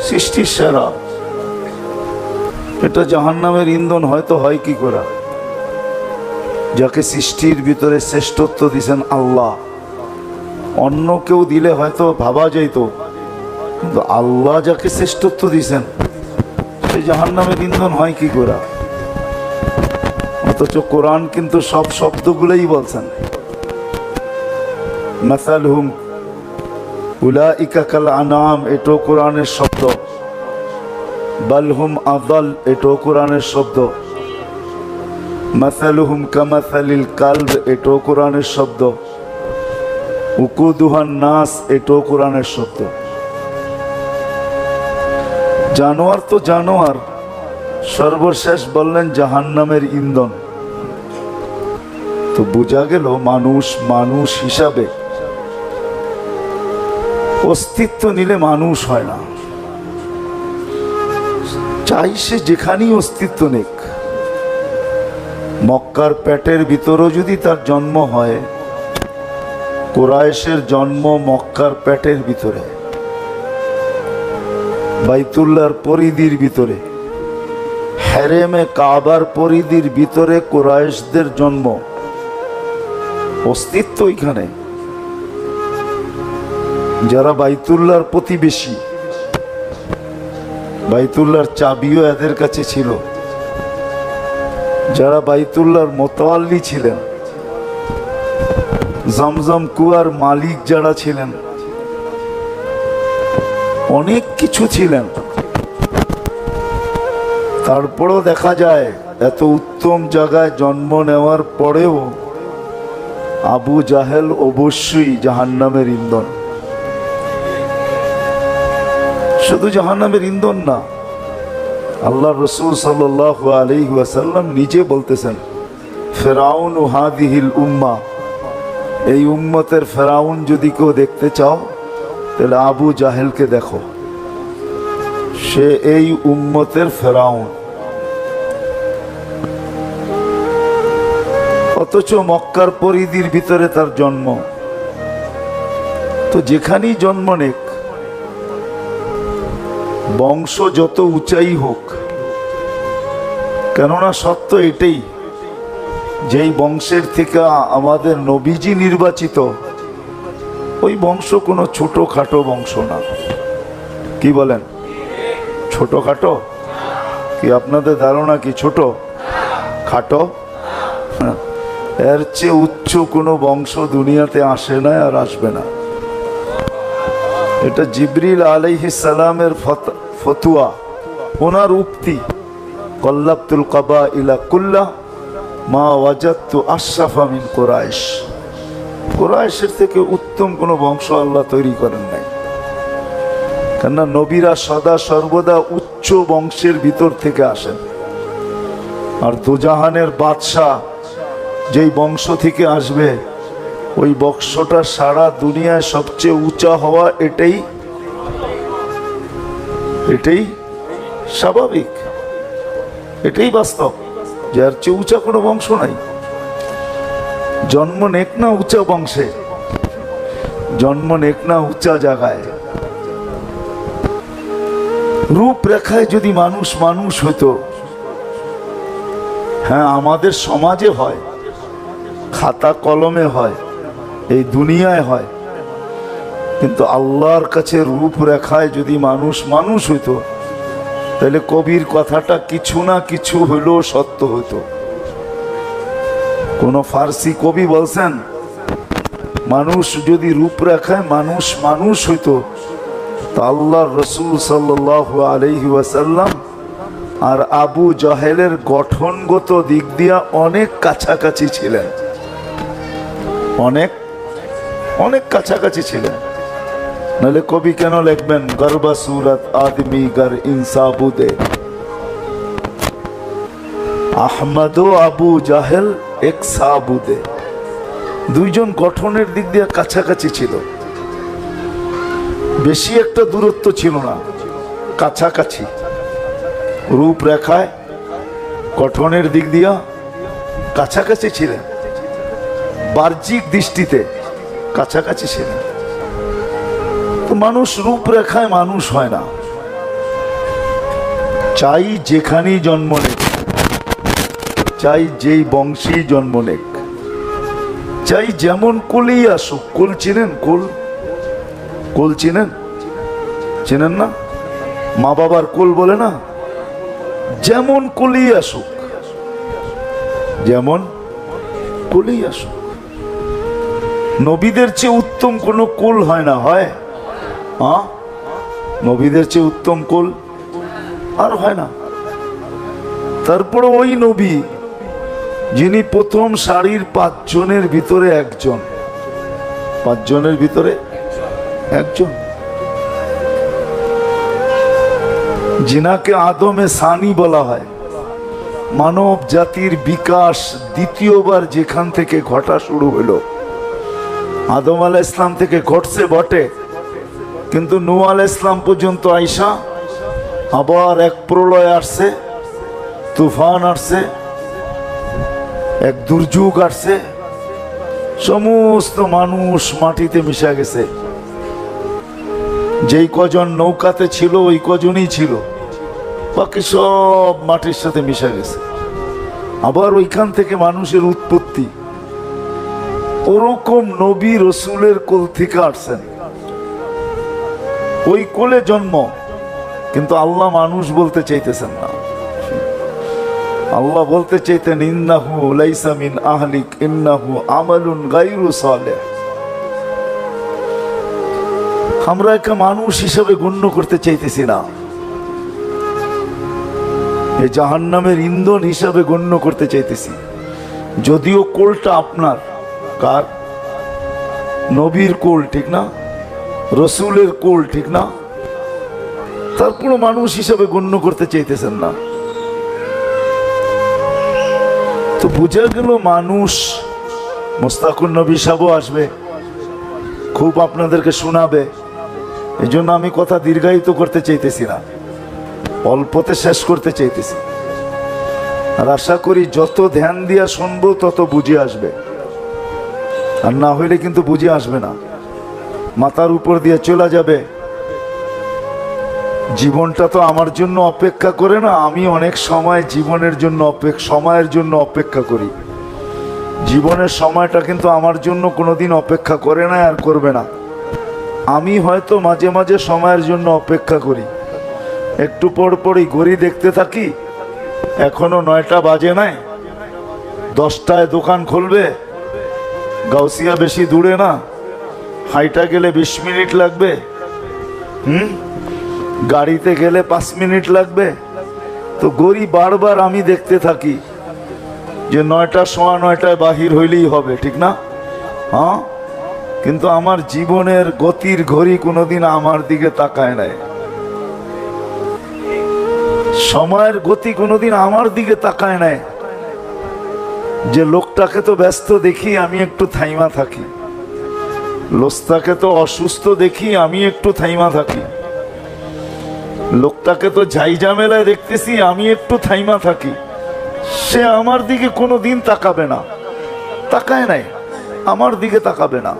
Speaker 1: সৃষ্টির সেরা, এটা জাহান্নামের ইন্ধন হয়তো হয় কি করে? যাকে সৃষ্টির ভিতরে শ্রেষ্ঠত্ব দিয়েছেন আল্লাহ, অন্য কেউ দিলে হয়তো ভাবা যাইত, কিন্তু আল্লাহ যাকে শ্রেষ্ঠত্ব দিয়েছেন সে জাহান্নামের ইন্ধন হয় কি করে? অথচ কোরআন কিন্তু সব শব্দগুলোই বলছেন। মাসালহুম উলাইকা কাল আনাম, এটাও কোরআনের শব্দ। বালহুম আযাল, এটাও কোরআনের শব্দ। মাসালুহুম কামাসালিল কালব, এটাও কোরআনের শব্দ। উকুদুহান নাস, এটাও কোরআনের শব্দ। জানোয়ার তো জানোয়ার, সর্বশেষ বললেন জাহান্নামের ইন্ধন। তো বোঝা গেল মানুষ মানুষ হিসাবে অস্তিত্ব নিলে মানুষ হয় না। চাই সে যেখানেই অস্তিত্ব নেক, মক্কার পেটের ভিতরও যদি তার জন্ম হয়, কুরাইশের জন্ম মক্কার পেটের ভিতরে, বাইতুল্লাহর পরিধির ভিতরে, হেরেমে কাবার পরিধির ভিতরে কুরাইশদের জন্ম, অস্তিত্ব এখানে। যারা বাইতুল্লাহর প্রতিবেশী, বাইতুল্লাহর চাবিও এদের কাছে ছিল, যারা বাইতুল্লাহর মোতাওয়াল্লি ছিলেন, জমজম কুয়ার মালিক যারা ছিলেন, অনেক কিছু ছিলেন। তারপরেও দেখা যায় এত উত্তম জায়গায় জন্ম নেওয়ার পরেও আবু জাহেল অবশ্যই জাহান্নামের ইন্ধন। শুধু জাহান্নামের ইন্ধন না, আল্লাহ রসুল সাল্লাল্লাহু আলাইহি ওয়াসাল্লাম নিজে বলতেছেন, ফেরাউন ও হাদিহিল উম্মাহ, এই উম্মতের ফেরাউন যদি কেউ দেখতে চাও তাহলে আবু জাহেলকে দেখো, সে এই উম্মতের ফেরাউন। অথচ মক্কার পরিধির ভিতরে তার জন্ম। তো যেখানেই জন্ম নেক, বংশ যত উঁচাই হোক, কেননা সত্য এটাই, যেই বংশের থেকে আমাদের নবীজি নির্বাচিত, ওই বংশ কোনো ছোটখাটো বংশ না। কি বলেন? ছোটখাটো কি? আপনাদের ধারণা কি ছোট খাটো? এর চেয়ে উচ্চ কোনো বংশ দুনিয়াতে আসে না আর আসবে না। এটা জিবরিল আলাইহিস সালামের ফতুয়া, ওনার উক্তি, কল্লাবতুল কাবাইলা কুল্লাহ মা ওয়াজাদতু আশরাফা মিন কুরাইশ। কুরাইশের থেকে উত্তম কোনো বংশ আল্লাহ তৈরি করেন নাই। কেননা নবীরা সদা সর্বদা উচ্চ বংশের ভিতর থেকে আসেন। আর দুজাহানের বাদশাহ যেই বংশ থেকে আসবে, ওই বংশটা সারা দুনিয়ায় সবচেয়ে উঁচা হওয়া, এটাই স্বাভাবিক, এটাই বাস্তব। যার চেয়ে উঁচা কোনো বংশ নাই। জন্ম নেক না উঁচা বংশে, জন্ম নেক না উঁচা জায়গায়। রূপরেখায় যদি মানুষ মানুষ হইতো, হ্যাঁ আমাদের সমাজে হয়, খাতা কলমে হয়, এই দুনিয়ায় হয়, কিন্তু আল্লাহর কাছে রূপরেখায় যদি মানুষ মানুষ হইতো, তাহলে কবির কথাটা কিছু না কিছু হইলেও সত্য হইতো। কোন ফার্সি কবি বলছেন, মানুষ যদি রূপরেখায় মানুষ মানুষ হইতো, তা আল্লাহর রসুল সাল্লাল্লাহু আলাইহি ওয়াসাল্লাম আর আবু জাহেলের গঠনগত দিক দিয়া অনেক কাছাকাছি ছিলেন, অনেক অনেক কাছাকাছি ছিলেন। নাহলে কবি কেন লিখবেন, গর্বা সুরত আদমি গর ইনসাবুদে, আহমদ ও আবু জাহেল এক সাবুদে। দুইজন গঠনের দিক দিয়ে কাছাকাছি ছিল, বেশি একটা দূরত্ব ছিল না, কাছাকাছি। রূপরেখায় গঠনের দিক দিয়া কাছাকাছি ছিলেন, বাহ্যিক দৃষ্টিতে কাছাকাছি ছিলেন। তো মানুষ রূপরেখায় মানুষ হয় না। চাই যেখানেই জন্ম নেক, চাই যেই বংশেই জন্ম নেক, চাই যেমন কুলেই আসুক। কুল চিনেন? কুল, কুল চিনেন? চিনেন না? মা বাবার কুল বলে না? যেমন কুলেই আসুক, যেমন কুলেই আসুক। নবীদের চেয়ে উত্তম কোনো কুল হয় না, হয়? হ্যাঁ, নবীদের চেয়ে উত্তম কুল আর হয় না। তারপরে ওই নবী যিনি প্রথম সারির 5 জনের ভিতরে একজন, 5 জনের ভিতরে একজন, যিনাকে আদমে সানি বলা হয়। মানব জাতির বিকাশ দ্বিতীয়বার যেখান থেকে ঘটা শুরু হলো, আদম আলাইহিস ইসলাম থেকে ঘটছে বটে, কিন্তু নূহ আলাইহিস ইসলাম পর্যন্ত আইসা আবার এক প্রলয় আসছে, তুফান আসছে, এক দুর্যোগ আসছে, সমস্ত মানুষ মাটিতে মিশে গেছে। যেই কজন নৌকাতে ছিল ওই কজনই ছিল, বাকি সব মাটির সাথে মিশে গেছে। আবার ওইখান থেকে মানুষের উৎপত্তি। ওরকম নবী রসুলের কোল থেকে আসছেন, ওই কোলে জন্ম, কিন্তু আল্লাহ মানুষ বলতে চাইতেছেন না। আল্লাহ বলতে চাইতেন ইন্নাহু লাইসা মিন আহলিক ইন্নাহু আমালুন গায়রু সালেহ। আমরা একটা মানুষ হিসেবে গণ্য করতে চাইতেছি না, এই জাহান্নামের ইন্ধন হিসাবে গণ্য করতে চাইতেছি। যদিও কোলটা আপনার, কার? নবীর কোল, ঠিক না? রসুলের কোল, ঠিক না? তারপরও মানুষ হিসাবে গণ্য করতে চাইতেছেন না। তো বুঝা গেল মানুষ। মুস্তাকুর নবী সাহেবও আসবে, খুব আপনাদেরকে শোনাবে। এই জন্য আমি কথা দীর্ঘায়িত করতে চাইতেছি না, অল্পতে শেষ করতে চাইতেছি। আর আশা করি যত ধ্যান দিয়া শুনবো তত বুঝে আসবে, আর না হইলে কিন্তু বুঝে আসবে না, মাথার উপর দিয়ে চলে যাবে। জীবনটা তো আমার জন্য অপেক্ষা করে না, আমি অনেক সময় জীবনের জন্য সময়ের জন্য অপেক্ষা করি। জীবনের সময়টা কিন্তু আমার জন্য কোনোদিন অপেক্ষা করে না, আর করবে না। আমি হয়তো মাঝে মাঝে সময়ের জন্য অপেক্ষা করি, একটু পর পরই ঘড়ি দেখতে থাকি, এখনো 9টা বাজে নাই, 10টায় দোকান খুলবে। গাউসিয়া বেশি দূরে না, হাইটা গেলে 20 মিনিট লাগবে, গাড়িতে গেলে 5 মিনিট লাগবে। তো ঘড়ি বারবার আমি দেখতে থাকি যে 9টা, সোয়া 9টায় বাহির হইলেই হবে, ঠিক না? হ্যাঁ, কিন্তু আমার জীবনের গতির ঘড়ি কোনোদিন আমার দিকে তাকায় নাই, সময়ের গতি কোনোদিন আমার দিকে তাকায় নাই। যে লোকটাকে তো ব্যস্ত দেখি, আমি একটু থাইমা থাকি। লোকটাকে তো অসুস্থ দেখি, আমি একটু থাইমা থাকি। লোকটাকে তো ঝাইঝামেলায় দেখতেছি, আমি একটু থাইমা থাকি। সে আমার দিকে কোনোদিন তাকাবে না, তাকায় নাই, আমার দিকে তাকাবে না।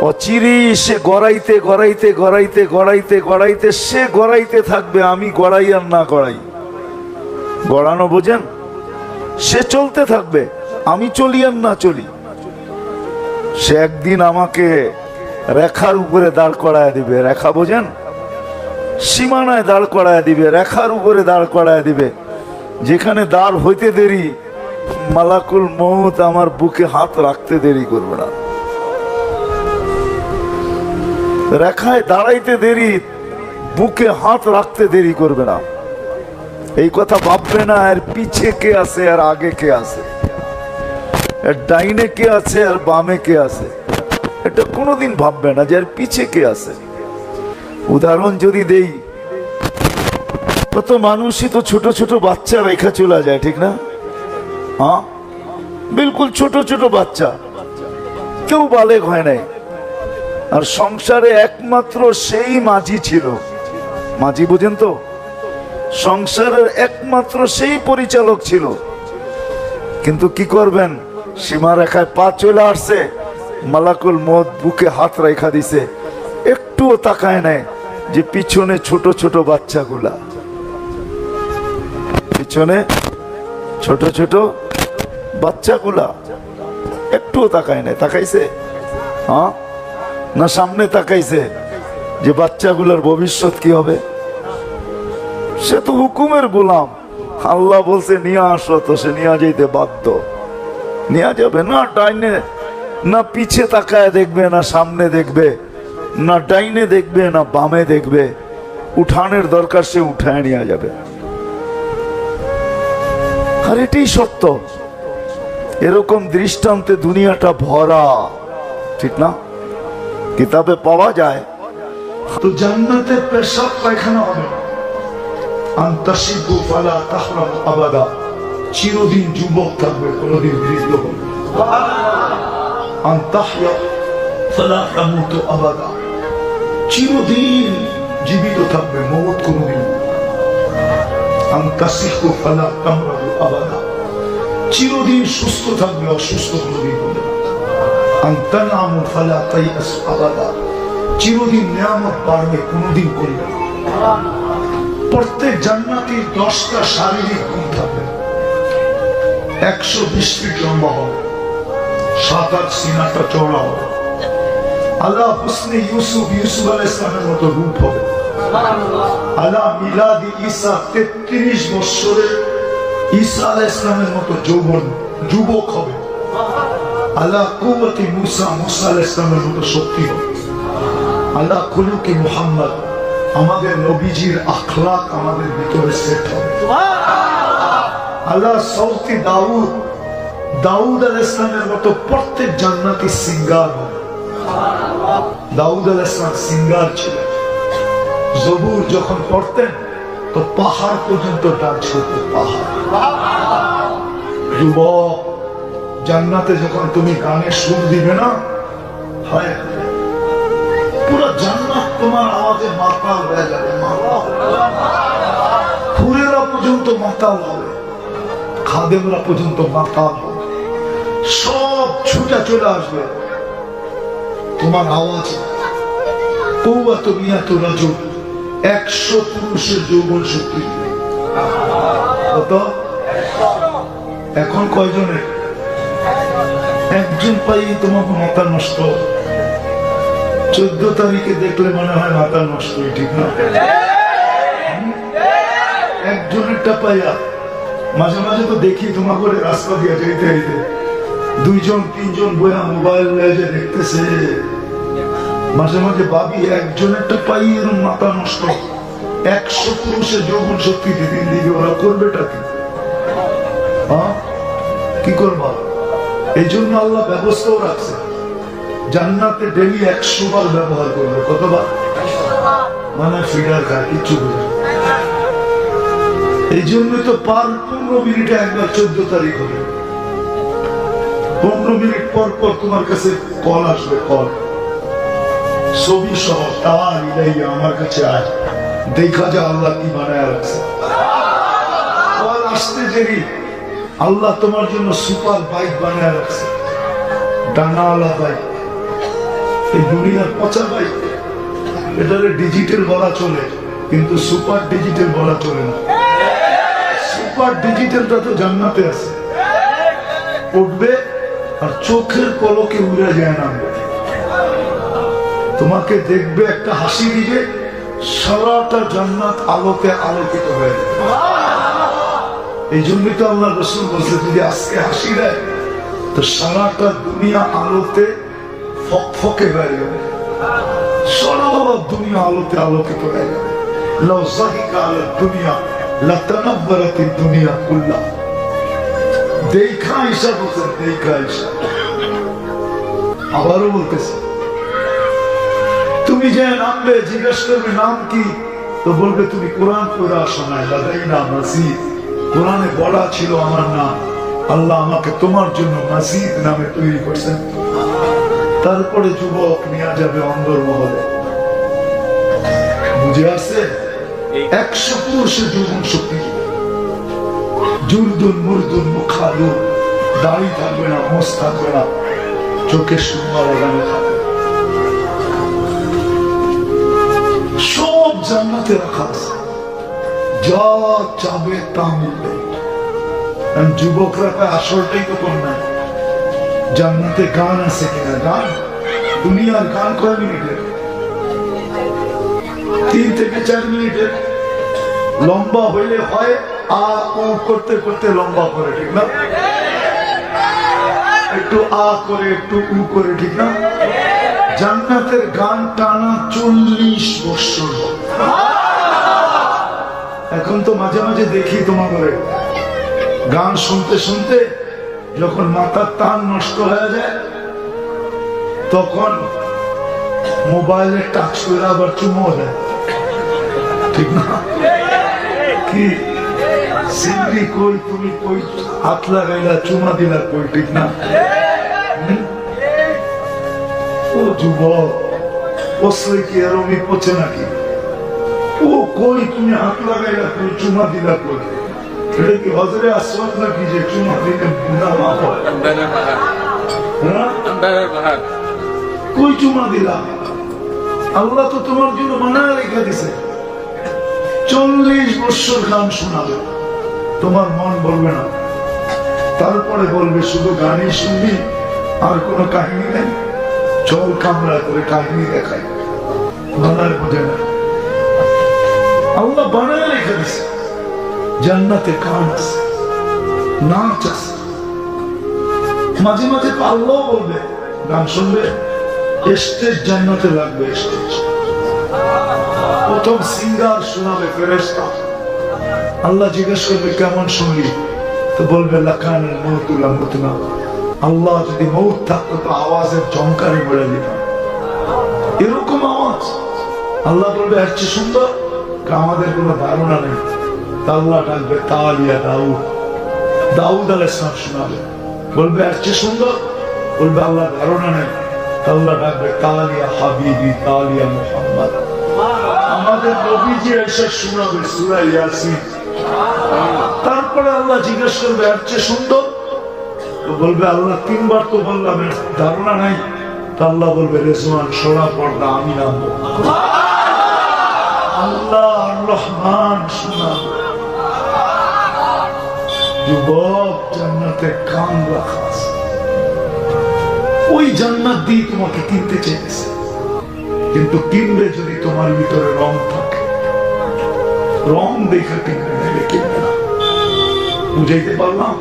Speaker 1: অচিরে সে গড়াইতে গড়াইতে গড়াইতে গড়াইতে গড়াইতে সে গড়াইতে থাকবে, আমি গড়াই আর না গড়াই। গড়ানো বোঝেন? সে চলতে থাকবে, আমি চলি আর না চলি। সে একদিন আমাকে রেখার উপরে দাঁড় করায় দিবে। রেখা বোঝেন? সীমানায় দাঁড় করায় দিবে, রেখার উপরে দাঁড় করায় দিবে। যেখানে দাঁড় হইতে দেরি, মালাকুল মউত আমার বুকে হাত রাখতে দেরি করবে না। রেখায় দাঁড়াইতে দেরি, বুকে হাত রাখতে দেরি করবে না। এই কথা ভাববে না এর পিছে কে আছে আর আগে কে আছে, এর ডাইনে কে আছে আর বামে কে আছে। এটা কোনোদিন ভাববে না যে এর পিছে কে আছে। উদাহরণ যদি দেই, কত মানুষই তো ছোট ছোট বাচ্চা রেখা চলে যায়, ঠিক না? হ্যাঁ, বিলকুল ছোট ছোট বাচ্চা, কেউ বালেগ হয় নাই। আর সংসারে একমাত্র সেই মাঝি ছিল। মাঝি বুঝেন তো? সংসারের একমাত্র সেই পরিচালক ছিল। কিন্তু কি করবেন, সীমারেখায় পা চলে আসছে, মালাকুল মউত বুকে হাত রেখা দিছে, একটুও তাকায় নাই যে পিছনে ছোট ছোট বাচ্চাগুলা, পিছনে ছোট ছোট বাচ্চাগুলা একটুও তাকায় নাই। তাকাইছে? হ্যাঁ, না সামনে তাকাইছে যে বাচ্চাগুলোর ভবিষ্যৎ কি হবে? সে তো হুকুমের গোলাম। আল্লাহ বলছে নিয়ে আসো, তো সে নিয়ে যাইতে বাধ্য। নিয়ে যাবে না, ডাইনে না পিছে তাকায় দেখবে, না সামনে দেখবে, না ডাইনে দেখবে না বামে দেখবে। উঠানের দরকার, সে উঠায় নিয়ে যাবে। আর এটাই সত্য। এরকম দৃষ্টান্তে দুনিয়াটা ভরা, ঠিক না? কিতাবে পাওয়া যায়। তো জান্নাতে পেশাব পায়খানা হবে, আনতাশিবু ফালা তাহরাম আবাদা, চিরদিন যুবক থাকবে, কোনদিন বৃদ্ধ হবে। আনতাহইয়া ফালা তামুতু আবাদা, চিরদিন জীবিত থাকবে, মওত কোনদিন। আনতাসিহু ফালা তামরাদু আবাদা, চিরদিন সুস্থ থাকবে, অসুস্থ কোনদিন হবে না। আনতানামু ফালা তাইয়াস আবাদা, চিরদিন নিয়ামত পাবে, কোনদিন করবে না। প্রত্যেক জান্নাতীর 10টা শারীরিক গুণ থাকবে। 120 ফিট লম্বা হবে, 7-8 সিনাটা চওড়া হবে। আল্লাহ হুসনে ইউসুফ আলাইহিস সালামের মতো রূপ হবে। আলা মিলাদি ঈসা 33 বছরের ঈসা আলাইহিস সালামের মতো যুবক হবে। আলা কুওয়াতি মুসা আলাইহিস সালামের মতো শক্তি হবে। আলা খুলুকি মুহাম্মদ, আমাদের নবীজির আখলাক আমাদের ভিতরে সেট হবে। আলা সৌতি দাউদ আলাইহিস সালামের মতো প্রত্যেক জান্নাতি সিঙ্গার হবে। দাউদ আলাইহিস সালাম সিঙ্গার ছিলেন। জবুর যখন পড়তেন তো পাহাড় পর্যন্ত ডাক ছিল। পাহাড় যুবক, জান্নাতে যখন তুমি গানের সুর দিবে না, হয় পুরো জান্নাত তোমার আওয়াজে মাতাল হয়ে যাবে। ফুরেরা পর্যন্ত মাতাল হবে, খাদেমরা পর্যন্ত মাতাল হবে, সব ছুটে চলে আসবে তোমার আওয়াজ। কৌয়াত মিয়াত রাজুল, 100 পুরুষের যৌবন শক্তি। কত? এখন কয়জনের? একজন পাই তোমাকে মাথা নষ্ট। 14 তারিখে দেখলে মনে হয় মাথা নষ্ট, ঠিক না? একজনেরটা পাইয়া মাঝে মাঝে তো দেখি তোমাকে রাস্তা দিয়ে যেতে যেতে 2-3জন বইয়া মোবাইল দেখতেছে। মাঝে মাঝে ভাবি একজনেরটা পাই এরকম মাথা নষ্ট। 100 পুরুষের যৌবন শক্তি দিদিন দিদি, ওরা করবেটা কি? কি করবা? এই জন্য আল্লাহ ব্যবস্থাও রাখছে, জান্নাতে ডেলি 100 বার ব্যবহার করবে। কতবার? মানে ফিডার খায়, কিচ্ছু বুঝে। এই জন্য তো পার 15 মিনিটে একবার 14 তারিখ হবে। 15 মিনিট পর পর তোমার কাছে কল আসবে, কল ছবি সহ, তার ইলাইয়া আমার কাছে আজ দেখা যা আল্লাহ কি বানায় রাখছে। কল আসতে দেরি, আল্লাহ তোমার জন্য সুপার বাইক বানায় রাখছে, ডানাওয়ালা বাইক। এই দুনিয়ার পচা বাইক, এটারে ডিজিটাল বলা চলে, কিন্তু সুপার ডিজিটাল বলা চলে না। সুপার ডিজিটালটা তো জান্নাতে আছে, উঠবে আর চোখের পলকে উড়ে যায় না। তোমাকে দেখবে, একটা হাসি দিবে, সারাটা জান্নাত আলোকে আলোকিত হয়ে যাবে। এই জন্যই তো আল্লাহ রাসূল বলছে, যদি আজকে হাসি দেয় তো সারাটা দুনিয়া আলোতে ফকফকে হয়ে যাবে, সারা দুনিয়া আলোতে আলোকিত হয়ে যাবে। লাউ যাহিকা আলা দুনিয়া লাতানাব্বারাতিদ দুনিয়া কুল্লাহ। দেখা ঈসা বলছেন, দেখা ঈসা। আবারও বলতেছে, তুমি যে নামবে, জিজ্ঞেস করবে নাম কি, তো বলবে তুমি কোরআন পড়ে আসো নাই, লাদাইনা মাজিদ, কোরআনে বলা ছিল আমার নাম, আল্লাহ আমাকে তোমার জন্য মাজিদ নামে তৈরি করছেন। তারপরে যুবক নিয়ে যাবে অন্দর মহলে। বুঝে আসছে? 100 পুরুষের যৌবন শক্তি, জুরদুন মুরদুন মুখালু, দাড়ি থাকবে না, মোষ থাকবে না, চোখে সুন্দর লাগানো থাকবে, সব জান্নাতে রাখা আছে, যা চাবে তা মিলবে। যুবকরা কয় আসলটাই তো কম নাই, জান্নাতে গান আছে কিনা? গান, দুনিয়ার গান কয় মিনিটের? 3 থেকে 4 মিনিটের। লম্বা হইলে হয় আ ও করতে করতে লম্বা করে, ঠিক না? একটু আ করে, একটু উ করে, ঠিক না? জান্নাতের গান টানা 40 বছর। এখন তো মাঝে মাঝে দেখি তোমাকে গান শুনতে শুনতে যখন মাথার টান নষ্ট হয়ে যায়, তখন মোবাইলের টাচ করে আবার চুমো দেয়, ঠিক না? কি সিংড়ি কই, তুমি কই হাত লাগাইলা, চুমা দিলা কই, ঠিক না? ও যুবক, পচলে কি এরমই পচে নাকি? ও কই তুমি হাত লাগাইলা কই, চুমা দিলা কই? এটা কি হজরে আসওয়াদ নাকি যে চুমা দিলে গুনাহ মাফ হয়? কই চুমা দিলা? আল্লাহ তো তোমার জন্য বানায় রেখে দিছে। 40 বছর গান শোনাবে, তোমার মন বলবে না। তারপরে বলবে শুধু গানই শুনবি, আর কোনো কাহিনী নেই, চল কামরা করে কাহিনী দেখাই। বানায় বোঝে না। আল্লাহ বানায় রেখে দিছে জান্নাতে গান আছে, নাচ আছে। মাঝে মাঝে আল্লাহ বলবে গান শুনবে, স্টেজ জান্নাতে লাগবে, স্টেজ প্রথম সিঙ্গার শোনাবে ফেরেশতা। আল্লাহ জিজ্ঞেস করবে কেমন শুনলি, তো বলবে লাকানের মৌতুল্লাহ মতুনা। আল্লাহ যদি মৌত থাকতো তো আওয়াজের চমকারে বেড়ে দিতাম, এরকম আওয়াজ। আল্লাহ বলবে এর চেয়ে সুন্দর, আমাদের কোনো ধারণা নেই। আল্লাহ ডাকবে তালিয়া দাউদ, দাউদ আলাইহিস সালাম শোনাবে, বলবে এর চেয়ে সুন্দর, বলবে আল্লাহ ধারণা নেই। আল্লাহ ডাকবে তালিয়া হাবিবি তালিয়া মুহাম্মদ, আমাদের নবীজি এসে শোনাবে সূরা ইয়াসিন। তারপরে আল্লাহ জিজ্ঞেস করবে এর চেয়ে সুন্দর, তো বলবে আল্লাহ তিনবার তো বললাম, ধারণা নাই। তা আল্লাহ বলবে রেজওয়ান সোনা পর্দা আমি নামবো। আল্লাহ রহমান শোনাবে। যুবক, জান্নাতে কান রাখা আছে, ওই জান্নাত দিয়ে তোমাকে কিনতে চেয়েছে, কিন্তু কিনবে যদি তোমার ভিতরে রং থাকে। রং দেখে কিনবে, নেবে কিনবে না। বুঝাইতে পারলাম?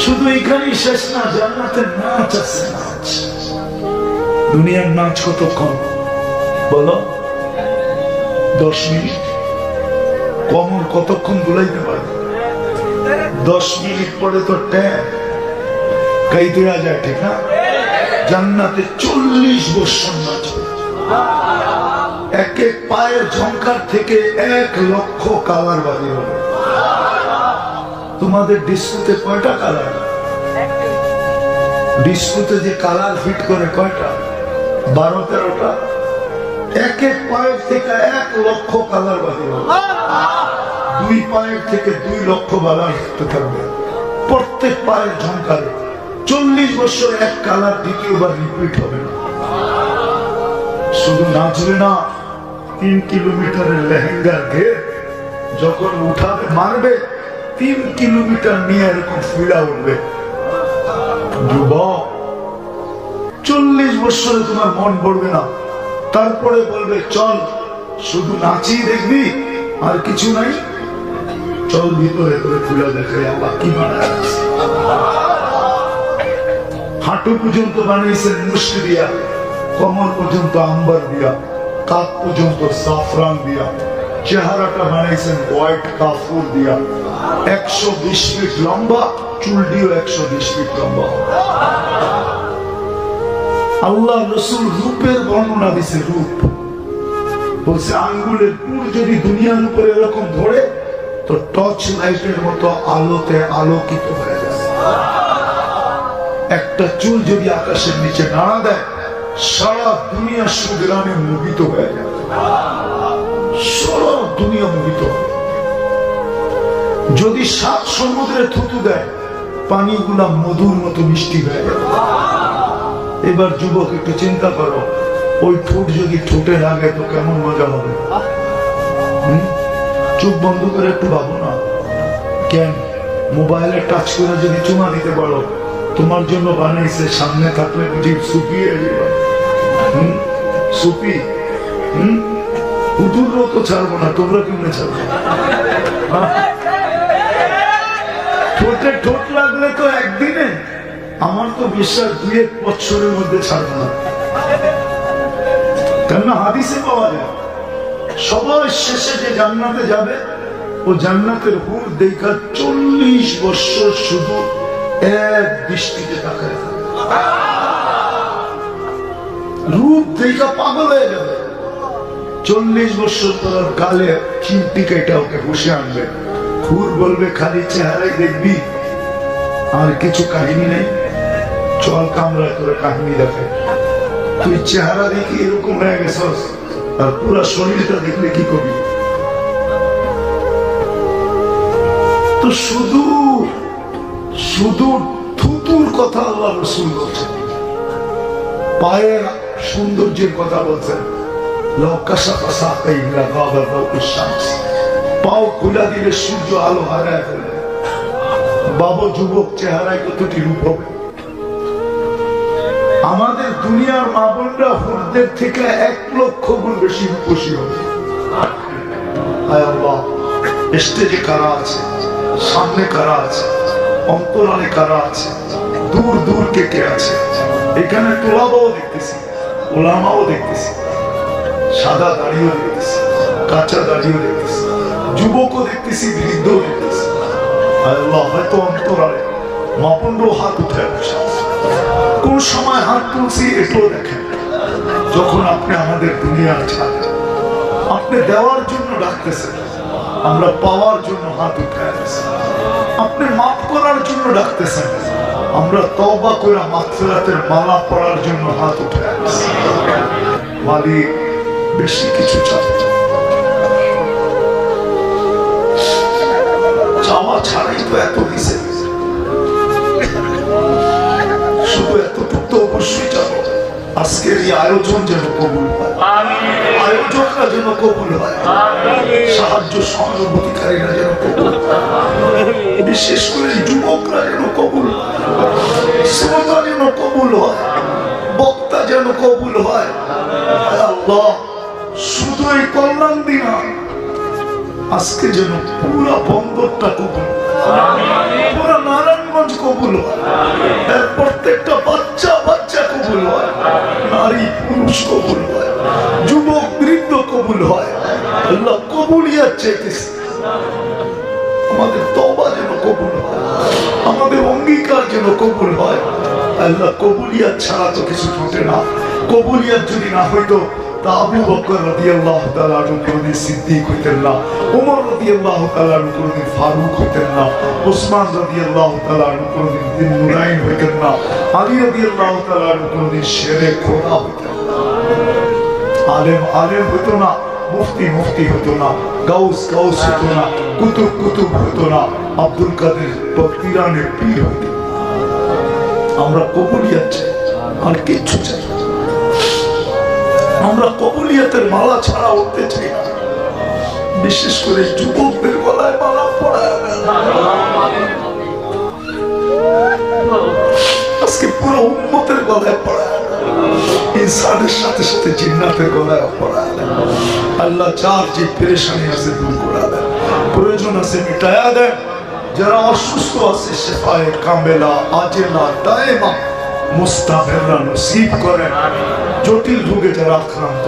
Speaker 1: শুধু এখানেই শেষ না, জান্নাতের নাচ আছে, নাচ। দুনিয়ার নাচ কতক্ষণ বলো? 10 মিনিট। কমর কতক্ষণ দুলাইতে পারে? 10 মিনিট পরে তো ট্যাপ কাই দেওয়া যায়, ঠিক না? জান্নাতে 40 বছর নাচ। এক এক পায়ের ঝংকার থেকে 1 লক্ষ কালার বাড়ি হবে। তোমাদের ডিস্কোতে কয়টা কালার? ডিস্কোতে যে কালার ফিট করে কয়টা? 12-13টা। এক এক পায়ের থেকে 1 লক্ষ কালার বাড়ি হবে। 2 পায়ের থেকে 2 লক্ষ কালার থাকবে প্রত্যেক পায়ের ঝংকারে। 40 বছর এক কালার দ্বিতীয়বার রিপিট হবে না। শুধু নাচবে না, 3 কিলোমিটারের লেহেঙ্গার ঘের যখন উঠাবে মারবে, 3 কিলোমিটার নিয়ে এরকম ফিরা উঠবে। যুবক, 40 বছরে তোমার মন পড়বে না, তারপরে বলবে চল শুধু নাচি দেখবি, আর কিছু নাই, চল ভিতরে করে খুলে দেখে আল্লাহ কি বানায়। হাঁটু পর্যন্ত বানিয়েছেন মুশকি দিয়া, কমর পর্যন্ত আম্বার দিয়া, কাঁধ পর্যন্ত সাফরান দিয়া, চেহারাটা বানাইছেন হোয়াইট কাফুর দিয়া। 120 ফিট লম্বা, চুল দিয়েও 120 ফিট লম্বা। আল্লাহ রসুল রূপের বর্ণনা দিছে। রূপ বলছে আঙ্গুলের পুর যদি দুনিয়ার উপরে এরকম ধরে তো টর্চ লাইটের মতো আলোতে আলোকিত হয়ে যায়। একটা চুল যদি আকাশের নিচে নাড়া দেয়, সারা দুনিয়া সুগ্রামে মুভিত হয়ে যায়। সারা দুনিয়া মুভিত। যদি 7 সমুদ্রে থুতু দেয়, পানিগুলা মধুর মতো মিষ্টি হয়ে যায়। এবার যুবক একটু চিন্তা করো, ওই ঠোঁট যদি ঠোঁটে লাগে তো কেমন মজা হবে। চোখ বন্ধ করে একটু ভাবো না, কেন মোবাইলে টাচ করে যদি চুমা দিতে পারো, তোমার জন্য বানাইছে, সামনে থাকলে বুঝি সুপিয়ে সুপি। হুজুরও তো ছাড়বো না, তোমরা কেমনে ছাড়বো? ঠোঁটে ঠোঁট লাগলে তো একদিনে, আমার তো বিশ্বাস 2-1 বছরের মধ্যে ছাড়বো না। কেননা হাদিসে পাওয়া যায় সবার শেষে যে জান্নাতে যাবে, ও জান্নাতের হুর দেখা 40 বছর শুধু এক দৃষ্টিতে তাকায় থাকবে। রূপ দেখা পাগল হয়ে যাবে। 40 বছর পর গালে চিমটি কেটে ওকে বসে আনবে। হুর বলবে খালি চেহারাই দেখবি, আর কিছু কাহিনী নেই, চল কামরা করে কাহিনী দেখে। তুই চেহারা দেখি এরকম হয়ে গেছস, আর পুরো শরীরটা দেখলে কি করবি? তো শুধু শুধু থুতুর কথা আল্লাহ রাসূল বলছেন, পায়ের সৌন্দর্যের কথা বলছেন। পাও খুলা দিলে সূর্য আলো হারায় ফেলবে। বাবা যুবক চেহারায় কতটি রূপ হবে। আমাদের দুনিয়ার মা বোনরা হুরদের থেকে 1 লক্ষ গুণ বেশি রূপসী হবে। হায় আল্লাহ, স্টেজে কারা আছে, সামনে কারা আছে, অন্তরালে কারা আছে, দূর দূর কে কে আছে। এখানে তোলাবাও দেখতেছি, ওলামাও দেখতেছি, সাদা দাড়িও দেখতেছি, কাঁচা দাড়িও দেখতেছি, যুবকও দেখতেছি, বৃদ্ধও দেখতেছি। আল্লাহ, হয়তো অন্তরালে মাপন্ড হাত উঠে বসে আছে। কোন সময় হাত তুলছি এটাও দেখেন। যখন আপনি আমাদের দুনিয়ার ছাড়, আপনি দেওয়ার জন্য ডাকতেছেন, আমরা পাওয়ার জন্য হাত উঠে আসছি। আপনি মাফ করার জন্য ডাকতেছেন, আমরা তওবা করে মাগফিরাতের মালা পড়ার জন্য হাত উঠে আসছি। মালিক, বেশি কিছু চাই, চাওয়া ছাড়াই তো এত দিছে, শুধু এতটুকু তো অবশ্যই চাবো। আজকের এই আয়োজন যেন কবুল হয়, আয়োজকরা যেন কবুল হয়, সাহায্য সহানুভূতিকারীরা যেন কবুল হয়, বিশেষ করে যুবকরা যেন কবুল হয়, শ্রোতা যেন কবুল হয়, বক্তা যেন কবুল হয়। আল্লাহ, শুধু এই কল্যাণ দিনা আজকে যেন পুরা বন্দরটা কবুল, পুরা নারায়ণগঞ্জ কবুল হয়, এর প্রত্যেকটা বাচ্চা বাচ্চা কবুল হয়, নারী পুরুষ কবুল হয়, যুবক বৃদ্ধ কবুল হয়। আল্লাহ, কবুলিয়াত চাইতেছি, আমাদের তওবা যেন কবুল হয়, আমাদের অঙ্গীকার যেন কবুল হয়। আল্লাহ, কবুলিয়াত ছাড়া তো কিছু ঘটে না। কবুলিয়াত যদি না হইতো তা আবু বকর রাদিয়াল্লাহু তাআলা আনহু কোনদিন সিদ্দিক হইতেন না, ওমর রাদিয়াল্লাহু তাআলা আনহু কোনদিন ফারুক হইতেন না, ওসমান রাদিয়াল্লাহু তাআলা আনহু কোনদিন দিন নুরাইন হইতেন না, আলী রাদিয়াল্লাহু তাআলা আনহু কোনদিন শেরে খোদা হইতেন না। আলেম আলেম হইতো না, মুফতি মুফতি হতো না, গাউস গাউস হতো না, কুতুব কুতুব হতো না, আব্দুল কাদের বকতিরানের পীর হইতেন। আমরা কবুলিয়াত চাই, আর কিচ্ছু চাই না। আমরা কবুলিয়াতের মালা ছাড়া উঠতে চাই না। বিশেষ করে যুবকদের গলায় মালা পড়ায় আজকে পুরো উম্মতের গলায় পড়ায়, ইনসানের সাথে সাথে জিন্নাতের গলায় পড়ায়। আল্লাহ, যার যে পেরেশানি আছে দূর করে দেন, প্রয়োজন আছে মিটায়া দেন। যারা অসুস্থ আছে শেফায়ে কামেলা আজেলা দায়েমা মুস্তামিররা নসিব করেন। জটিল রোগে যারা আক্রান্ত,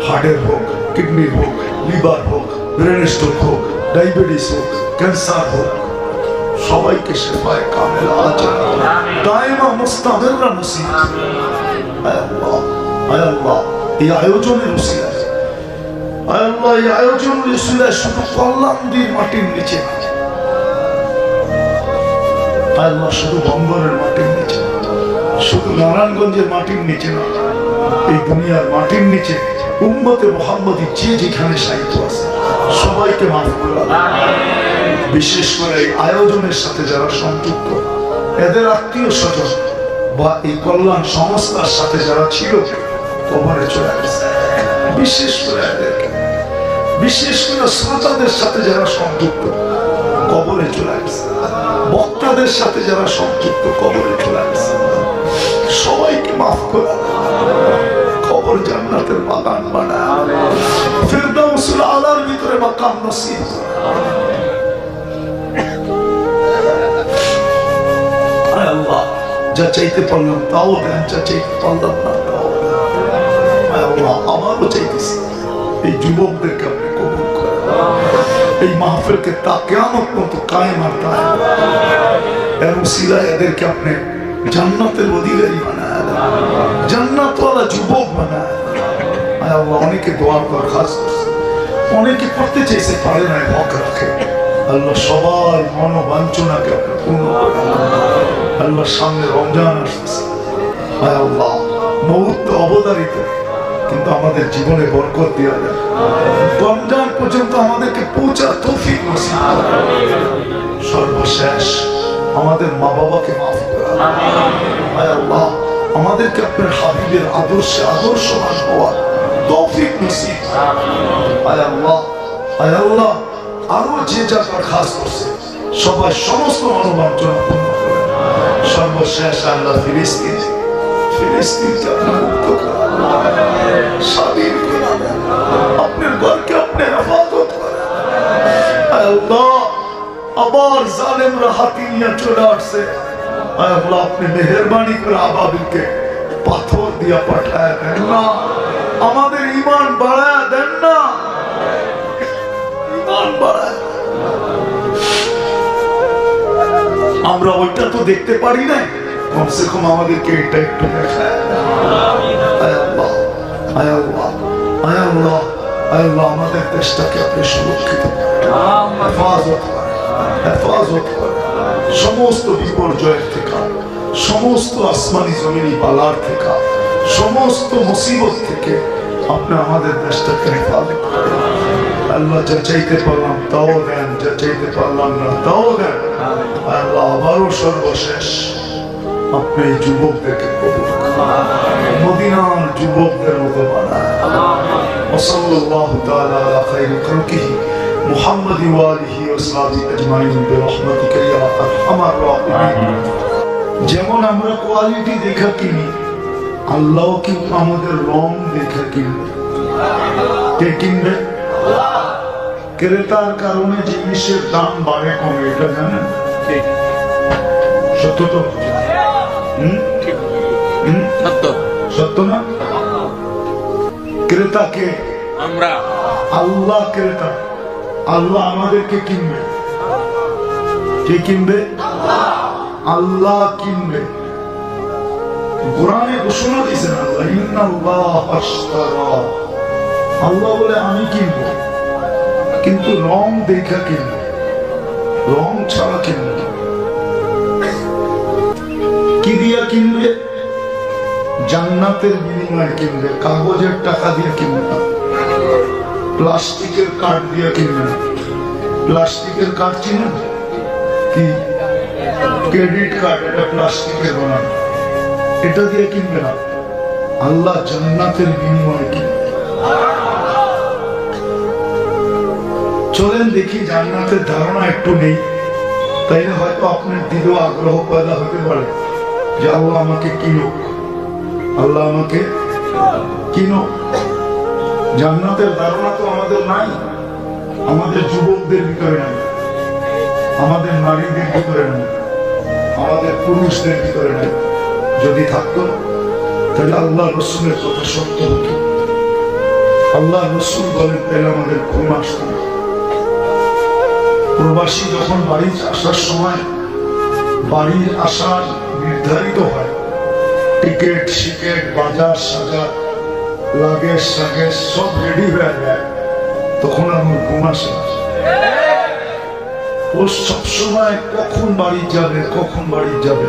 Speaker 1: হার্টের হোক, কিডনির হোক, লিভার হোক, ব্রেন স্ট্রোক হোক, ডায়াবেটিস হোক, ক্যান্সার হোক, সবাইকে শেফায়ে কামেলা আজেলা দায়েমা মুস্তামিররা নসিব। আয় আল্লাহ, আয় আল্লাহ, এই আয়োজনের উসিলায়, আয় আল্লাহ, এই আয়োজনের উসিলায় শুধু কল্যাণ দিয়ে মাটির নিচে, আয় আল্লাহ, শুধু বন্দরের মাটির নিচে, শুধু নারায়ণগঞ্জের মাটির নিচে না, এই দুনিয়ার মাটির নিচে উম্মতে মুহাম্মদী যে যেখানে সাহিত্য আছে সবাইকে মাফ করে দাও। বিশেষ করে এই আয়োজনের সাথে যারা সংযুক্ত, এদের আত্মীয় স্বজন বা এই কল্যাণ সংস্থার সাথে যারা ছিল কবরে চলে গেছে, বিশেষ করে এদেরকে, বিশেষ করে শ্রোতাদের সাথে যারা সংযুক্ত কবরে চলে গেছে, বক্তাদের সাথে যারা সংযুক্ত কবরে চলে গেছে, সবাইকে মাফ করে কবর জান্নাতের বাগান বানায়, ফিরদাউসুল আলার ভিতরে মাকাম নসিব করে। আয় আল্লাহ, যা চাইতে পারলাম তাও দেন, যা চাইতে পারলাম না তাও দেন। আয় আল্লাহ, আমারও চাইতেছি এই যুবকদেরকে আপনি কবুল করেন, এই মাহফিলকে তা কিয়ামত পর্যন্ত কায়েম আর দায়েম, এর উসিলায় এদেরকে আপনি জান্নাতের অধিকারী বানায় দেন, জান্নাতওয়ালা যুবক বানায় দেন। আয় আল্লাহ, অনেকে দোয়ার দরখাস্ত করছে, অনেকে করতে চাইছে পারে না, হক রাখে। আল্লাহ, সবার মনোবাঞ্ছনাকে আপনি পূর্ণ করেন। আল্লাহ, সামনে রমজান আসতেছে, আয় আল্লাহ, মউত তো অবধারিত, কিন্তু আমাদের জীবনে বরকত দেওয়া যায়, রমজান পর্যন্ত আমাদেরকে পৌঁছার তৌফিক নসিব করেন। সর্বশেষ আমাদের মা বাবাকে মাফ করেন। আয় আল্লাহ, আমাদেরকে আপনার হাবিবের আদর্শে আদর্শবান হওয়ার তৌফিক নসিব করেন। আয় আল্লাহ, আয় আল্লাহ, আরো যে যা দরখাস্ত করছে সবাই সমস্ত মনোবাঞ্ছনা পূর্ণ করেন। সর্বশেষ আল্লাহ, ফিলিস্তিন, ফিলিস্তিনকে আপনি মুক্ত করেন, স্বাধীন করেন, আপনার ঘরকে আপনি আল্লাহ আবার জালেমরা হাতি নিয়ে চলে আসছে, আল্লাহ আপনি মেহেরবানি করে আবাবিলকে পাথর দিয়া পাঠায় দেন না, আমাদের ঈমান বাড়ায় দেন না, ঈমান বাড়ায়। আমরা ওইটা তো দেখতে পারি না, কমসে কম আমাদেরকে এটা একটু দেখায়। আল্লাহ আল্লাহ আল্লাহ আল্লাহ আমাদের দেশটাকে আপনি সুরক্ষিত হেফাজত করেন, হেফাজত করেন সমস্ত বিপর্যয়ের থেকে, সমস্ত আসমানি জমিনি বালার থেকে, সমস্ত মুসিবত থেকে আপনি আমাদের দেশটাকে হেফাজত করেন। আল্লাহ যা চাইতে পারলাম তাও দেন, যা চাইতে পারলাম না তাও দেন। আল্লাহ আবারও সর্বশেষ আপনি এই যুবকদেরকে কবুল করুন, মদিনার যুবকদের মতো বানায়। ওয়াসাল্লাল্লাহু তাআলা আলা খায়রি খালকিহি মুহাম্মাদ ওয়া আলিহি ওয়া সাহবিহি আজমাইন বিরহমাতিকা ইয়া আরহামার রাহিমিন। যেমন আমরা কোয়ালিটি দেখা কিনি, আল্লাহ কিন্তু আমাদের রং দেখা কিনবে। কে কিনবে? ক্রেতার কারণে জিনিসের দাম বাড়ে কমে, এটা জানেন? সত্য তো? সত্য না? ক্রেতাকে আমরা, আল্লাহ ক্রেতা, আল্লাহ আমাদেরকে কিনবে। কে কিনবে? আল্লাহ কিনবে। কোরআনে ঘোষণা দিয়েছেন আল্লাহ, ইন্নাল্লাহ আশতারা, আল্লাহ বলে আমি কিনবো, কিন্তু রং দেখা কিনবে, রং ছাড়া কিনবে। কি দিয়া কিনবে? জান্নাতের বিনিময়ে কিনবে, কাগজের টাকা দিয়ে কিনবে না, প্লাস্টিকের কার্ড দিয়ে কিনবে না। প্লাস্টিকের কার্ড চিনেন কি? ক্রেডিট কার্ড, এটা প্লাস্টিকের বানানো, এটা দিয়ে কিনবে না, আল্লাহ জান্নাতের বিনিময়ে কিনবে। চলেন দেখি, জান্নাতের ধারণা একটু নেই, তাইলে হয়তো আপনার দিলেও আগ্রহ পয়দা হতে পারে যে আল্লাহ আমাকে কিনো, আল্লাহ আমাকে কিনো। জান্নাতের ধারণা তো আমাদের নাই, আমাদের যুবকদের ভিতরে নাই, আমাদের নারীদের ভিতরে নাই, আমাদের পুরুষদের ভিতরে নাই। যদি থাকতো তাহলে আল্লাহ রসুলের কথা সত্য হতো। আল্লাহ রসুল বলেন তাহলে আমাদের ঘুম আসত না। প্রবাসী যখন বাড়ি আসার সময় বাড়ির আসার নির্ধারিত হয়, টিকিট শিকেট বাজার সাজার লাগেজ সাগেজ সব রেডি হয়ে যায়, তখন আমার ঘুম আসে না। ও সবসময় কখন বাড়ি যাবে, কখন বাড়ি যাবে।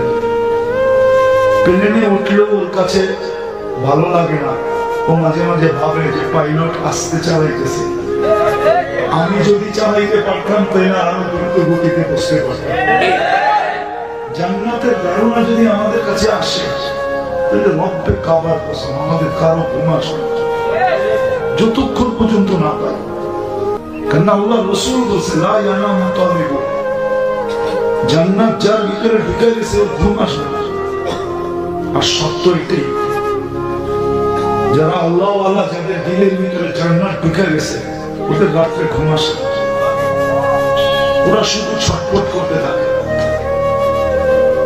Speaker 1: প্লেনে উঠলেও ওর কাছে ভালো লাগে না, ও মাঝে মাঝে ভাবে যে পাইলট আসতে চালাইতেছে, আমি যদি চালাইতে পারতাম তাহলে আরো দ্রুত গতিতে বসতে পারতাম। জান্নাতের ধারণা যদি আমাদের কাছে আসে তাহলে রব্বে কাবার কসম আমাদের কারো ঘুম আসবে যতক্ষণ পর্যন্ত না পাই। কারণ আল্লাহ রাসূল বলেছে লা ইয়ানামু তালিবু, জান্নাত যার ভিতরে ঢুকে গেছে ওর ঘুম আসবে না। আর সত্য এটাই, যারা আল্লাহ ওয়ালা, যাদের দিলের ভিতরে জান্নাত ঢুকে গেছে ওদের রাত্রে ঘুম আসে না, ওরা শুধু ছটফট করতে থাকে।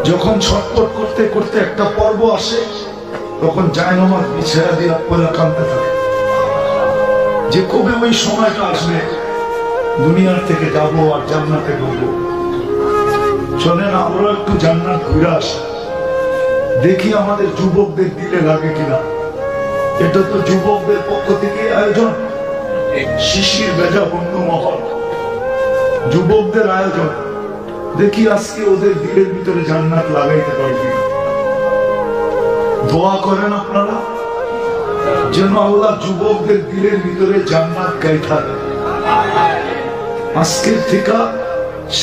Speaker 1: যখন ছটফট করতে করতে একটা পর্ব আসে তখন জায়নামাজ বিছায়া দিয়ে পয়লা কাঁদতে থাকে যে কবে ওই সময়টা আসবে দুনিয়ার থেকে যাব আর জান্নাতে ঢুকবো। চলেন আমরা একটু জান্নাত ঘুরে আসি, দেখি আমাদের যুবকদের দিলে লাগে কিনা। এটা তো যুবকদের পক্ষ থেকে আয়োজন, শিশির বেজা বন্ধু মহল, যুবকদের আয়োজন। দেখি আজকে ওদের দিলের ভিতরে জান্নাত লাগাইতে পারবি। দোয়া করেন আপনারা যেন আল্লাহ যুবকদের দিলের ভিতরে জান্নাত গাইথা দেয়। আজকের থেকে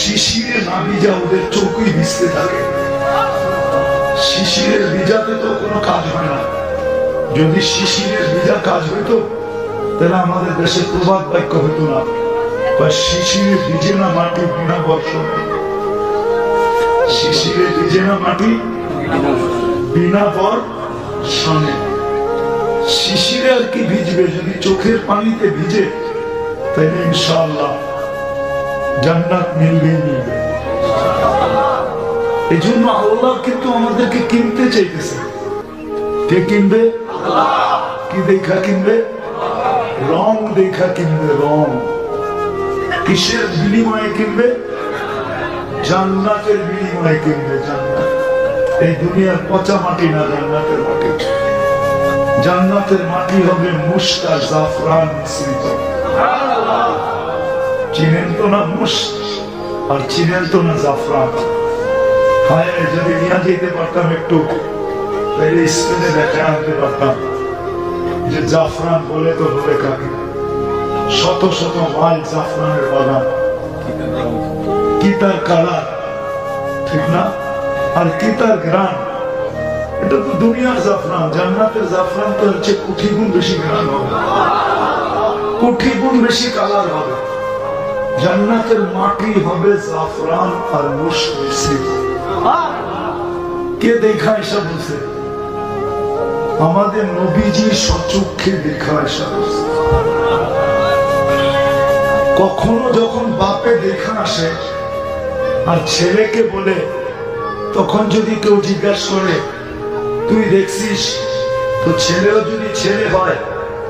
Speaker 1: শিশিরে না ভিজা ওদের চোখই ভিজতে থাকে। শিশিরের ভিজাতে তো কোনো কাজ হয় না, যদি শিশিরের ভিজা কাজ হইতো তাহলে আমাদের দেশে প্রবাদ বাক্য হইতো না, শিশিরে ভিজে না মাটি বিনা বর্ষণে। শিশিরে ভিজে না মাটি বিনা বর্ষণে। শিশিরে আর কি ভিজবে, যদি চোখের পানিতে ভিজে তাহলে ইনশাআল্লাহ জান্নাত মিলবেই মিলবে। এই জন্য আল্লাহ কিন্তু আমাদেরকে কিনতে চাইতেছে। কে কিনবে? কি দেখা কিনবে? রং দেখা কিনবে। রং কিসের বিনিময়ে কিনবে? জান্নাতের বিনিময়ে কিনবে। জান্নাত এই দুনিয়ার পচা মাটি না, জান্নাতের মাটি। জান্নাতের মাটি হবে মুশক আর জাফরান মিশ্রিত। চিনেন তো না মুশক, আর চিনেন তো না জাফরান। হায়, যদি নিয়ে যেতে পারতাম একটু, তাহলে স্পেনে দেখে আনতে পারতাম যে জাফরান বলে তো বলে কাকে। শত শত মাইল জাফরানের বাগান, কি তার কালার, ঠিক না? আর কি তার ঘ্রাণ। এটা তো দুনিয়ার জাফরান। জান্নাতের জাফরান তো হচ্ছে কোটি গুণ বেশি ঘ্রাণ হবে, কোটি গুণ বেশি কালার হবে। জান্নাতের মাটি হবে জাফরান আর মুশক মিশ্রিত। কে দেখা এসব বলছে? আমাদের নবীজি সচক্ষে দেখা এসব বলছে। কখনো যখন বাপে দেখা আসে আর ছেলেকে বলে, তখন যদি কেউ জিজ্ঞাসা করে তুই দেখছিস, তো ছেলেও যদি ছেলে হয়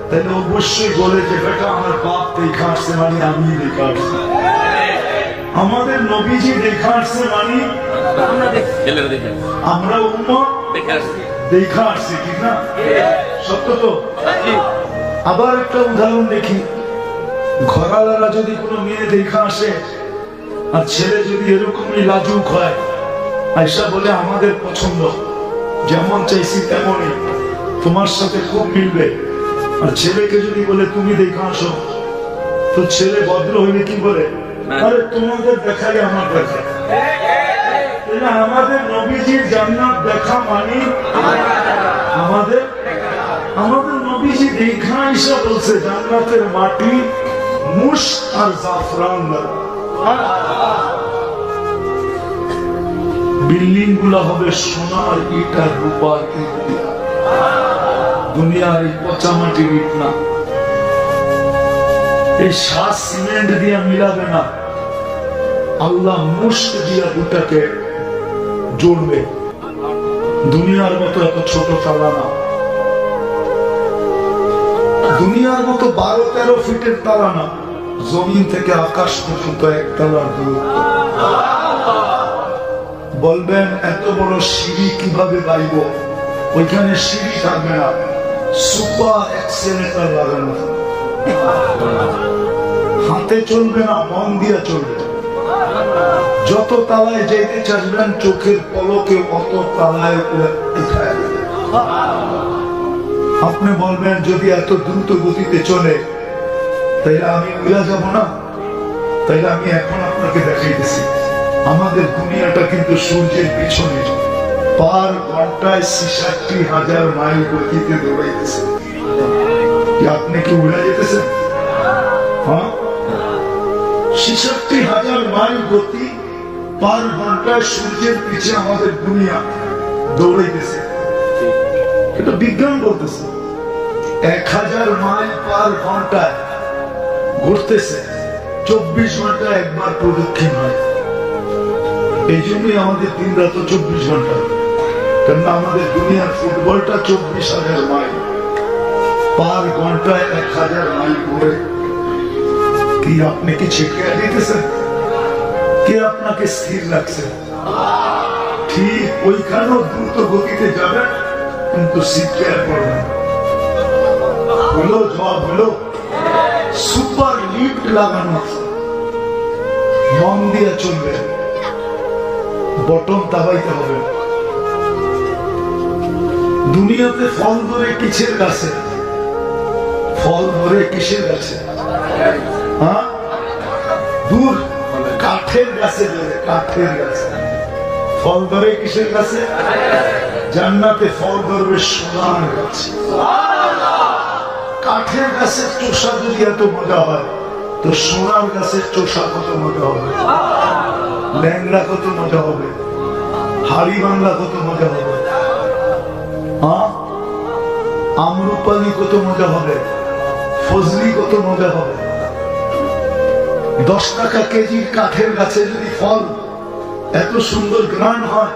Speaker 1: তাহলে অবশ্যই বলে যে বেটা আমার বাপ দেখা আসছে, মানে আমি দেখা আসছি। আমাদের নবীজি দেখা আসছে মানে আমরা উম্মত দেখা আসছি, ঠিক না? সত্য তো। আবার একটা উদাহরণ দেখি, ঘরালারা যদি কোনো মেয়ে দেখা আসে আর ছেলে যদি এরকমই লাজুক হয়, আয়সা বলে আমাদের পছন্দ, যেমন চাইছি তেমনই, তোমার সাথে খুব মিলবে। আর ছেলেকে যদি বলে তুমি দেখা আসো, তো ছেলে ভদ্র হইলে কি বলে? আরে তোমাদের দেখাই আমার দেখা। আমাদের নবীজির জান্নাত দেখা মানে আমাদের নবীজি দেখা এসে বলছে জান্নাতের মাটি মুশক আর জাফরান। বিল্ডিং গুলা হবে সোনার ইট আর রূপার ইট দিয়া। দুনিয়ার এই পচা মাটির ইট না, এই শ্বাস সিমেন্ট দিয়া মিলাবে না। আল্লাহ মুশক দিয়া দুটাকে জড়বে। দুনিয়ার মতো এত ছোট তালা না, দুনিয়ার মতো 12-13 ফিটের তালা না, জমিন থেকে আকাশ পর্যন্ত এক তালার দূরত্ব। বলবেন এত বড় সিঁড়ি কিভাবে বাইব? ওইখানে সিঁড়ি থাকবে না, সুপার এক্সেলেটর লাগানো, হাতে চলবে না, মন দিয়ে চলবে। যত তালায় যেতে চাইবেন চোখের পলকে অত তালায় উঠায় দেবে। আপনি বলবেন যদি এত দ্রুত গতিতে চলে তাইলে আমি উড়া যাব না? তাইলে আমি এখন আপনাকে দেখাইতেছি, আমাদের দুনিয়াটা কিন্তু সূর্যের পিছনে পার ঘন্টায় 66,000 মাইল গতিতে দৌড়াইতেছে। আপনি কি উড়ে যেতেছেন? হ্যাঁ, 66,000 মাইল গতি পার ঘন্টায় সূর্যের পিছে আমাদের দুনিয়া দৌড়াইতেছে। এটা বিজ্ঞান বলতেছে। 1000 মাইল পার ঘন্টায় ঘুরতেছে, 24 ঘন্টা একবার প্রদক্ষিণ হয়। এই জন্যই আমাদের দিন রাত 24 ঘন্টা, কেননা আমাদের দুনিয়ার ফুটবলটা 24,000 মাইল পার ঘন্টায় 1000 মাইল ঘুরে। কি আপনি কি ছিটকে দিতেছেন? কে আপনাকে স্থির রাখছে? ঠিক ওইখানেও দ্রুত গতিতে যাবেন, কিন্তু ছিটকে পড়বেন। হলো জবাব হলো সুপার লিফট লাগানো, মন দিয়ে চলবে, বটন দাবাইতে হবে। দুনিয়াতে ফল ধরে কিসের গাছে? ফল ধরে কিসের গাছে? হ্যাঁ, দূর কাঠের গাছে ধরে, কাঠের গাছে। ফল ধরে কিসের গাছে? জান্নাতে ফল ধরবে সোনার গাছে। কাঠের গাছের চোষা যদি এত মজা হয়, তো সোনার গাছের চোষা কত মজা হবে, ল্যাংড়া কত মজা হবে, হাড়ি বাংলা কত মজা হবে, আমরুপালি কত মজা হবে, ফজলি কত মজা হবে। 10 টাকা কেজির কাঠের গাছে যদি ফল এত সুন্দর গ্রান হয়,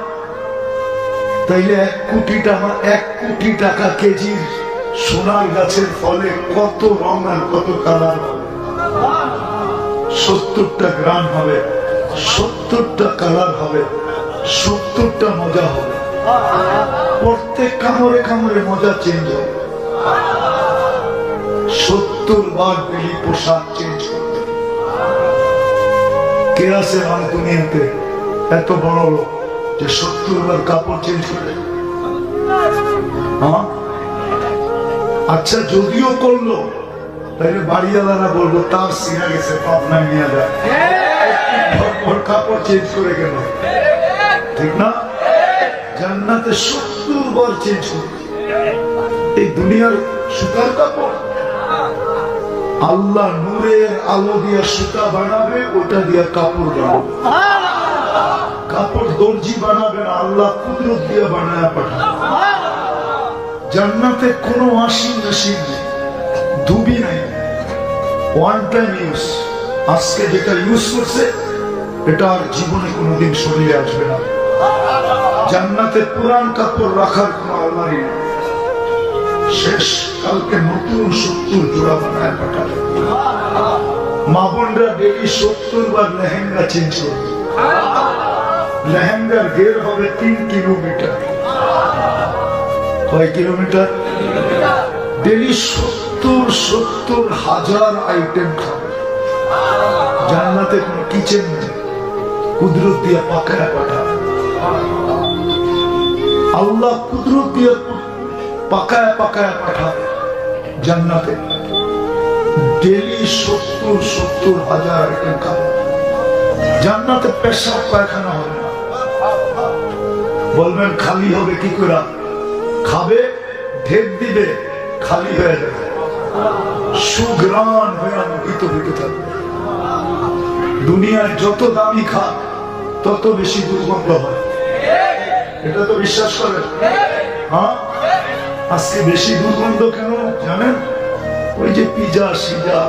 Speaker 1: তাইলে 1 কোটি টাকা কেজির সোনার গাছের ফলে কত রং আর কত কালার হবে। 70টা গ্রান হবে, 70টা কালার হবে, 70টা মজা হবে। প্রত্যেক কামড়ে কামড়ে মজা চেঞ্জ হবে। 70 বার ডেলি পোশাক চেঞ্জ করবে। কে আছে আমার দুনিয়াতে এত বড় লোক যে 70 বার কাপড় চেঞ্জ করে? আচ্ছা, যদিও করলো তাইলে বাড়িওয়ালারা বলবো তার সিনা গেছে, পাবনায় নিয়ে যায়, কাপড় চেঞ্জ করে গেল। ঠিক না? জান্নাতে 70 বার চেঞ্জ করবে। এই দুনিয়ার সুতার কাপড় আল্লাহ নূরের আলো দিয়া সুতা বানাবে, ওটা দিয়া কাপড় বানাবে। কাপড় দর্জি বানাবে না, আল্লাহ কুদরত দিয়া বানায় পাঠাবে। জান্নাতে কোনো ওয়াশিং মেশিন নেই, ধুবি নাই, ওয়ান টাইম ইউজ। আজকে যেটা ইউজ করছে এটা আর জীবনে কোনোদিন শরীরে আসবে না। জান্নাতে পুরান কাপড় রাখার কোনো আলমারি নেই। শেষ, কালকে নতুন 70 জোড়া বানায় পাঠাবে। মা বোনরা ডেলি 70 বার লেহেঙ্গা চেঞ্জ করবে। লেহেঙ্গার ঘের হবে 3 কিলোমিটার। কয় কিলোমিটার? ডেলি 70 হাজার আইটেম খাবে। জান্নাতে কোনো কিচেন নেই, কুদরত দিয়ে পাকায় পাঠাবে। আল্লাহ কুদরত দিয়ে পাকায় পাকায় পাঠাবে জান্নাতে। ডেলি 70 হাজার আইটেম খাবে। জান্নাতে পেশাব পায়খানা হবে না। বলবেন খালি হবে কি করে? খাবে, ঢেক দিবে, খালি হয়ে যাবে, সুগ্রাণ হয়ে মুখিত হইতে থাকবে। দুনিয়ায় যত দামি খাক তত বেশি দুর্গন্ধ হয়। এটা তো বিশ্বাস করেন? হ্যাঁ, আজকে বেশি দুর্গন্ধ কেন জানেন? ওই যে পিজা সিজা,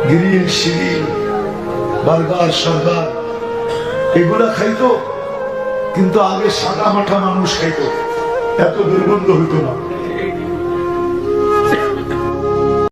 Speaker 1: গ্রিল সিরিল, বার্গার সার্গার এগুলা খাইতো, কিন্তু আগে সাদা মাঠা মানুষ খাইতো, এত দুর্গন্ধ হইতো না।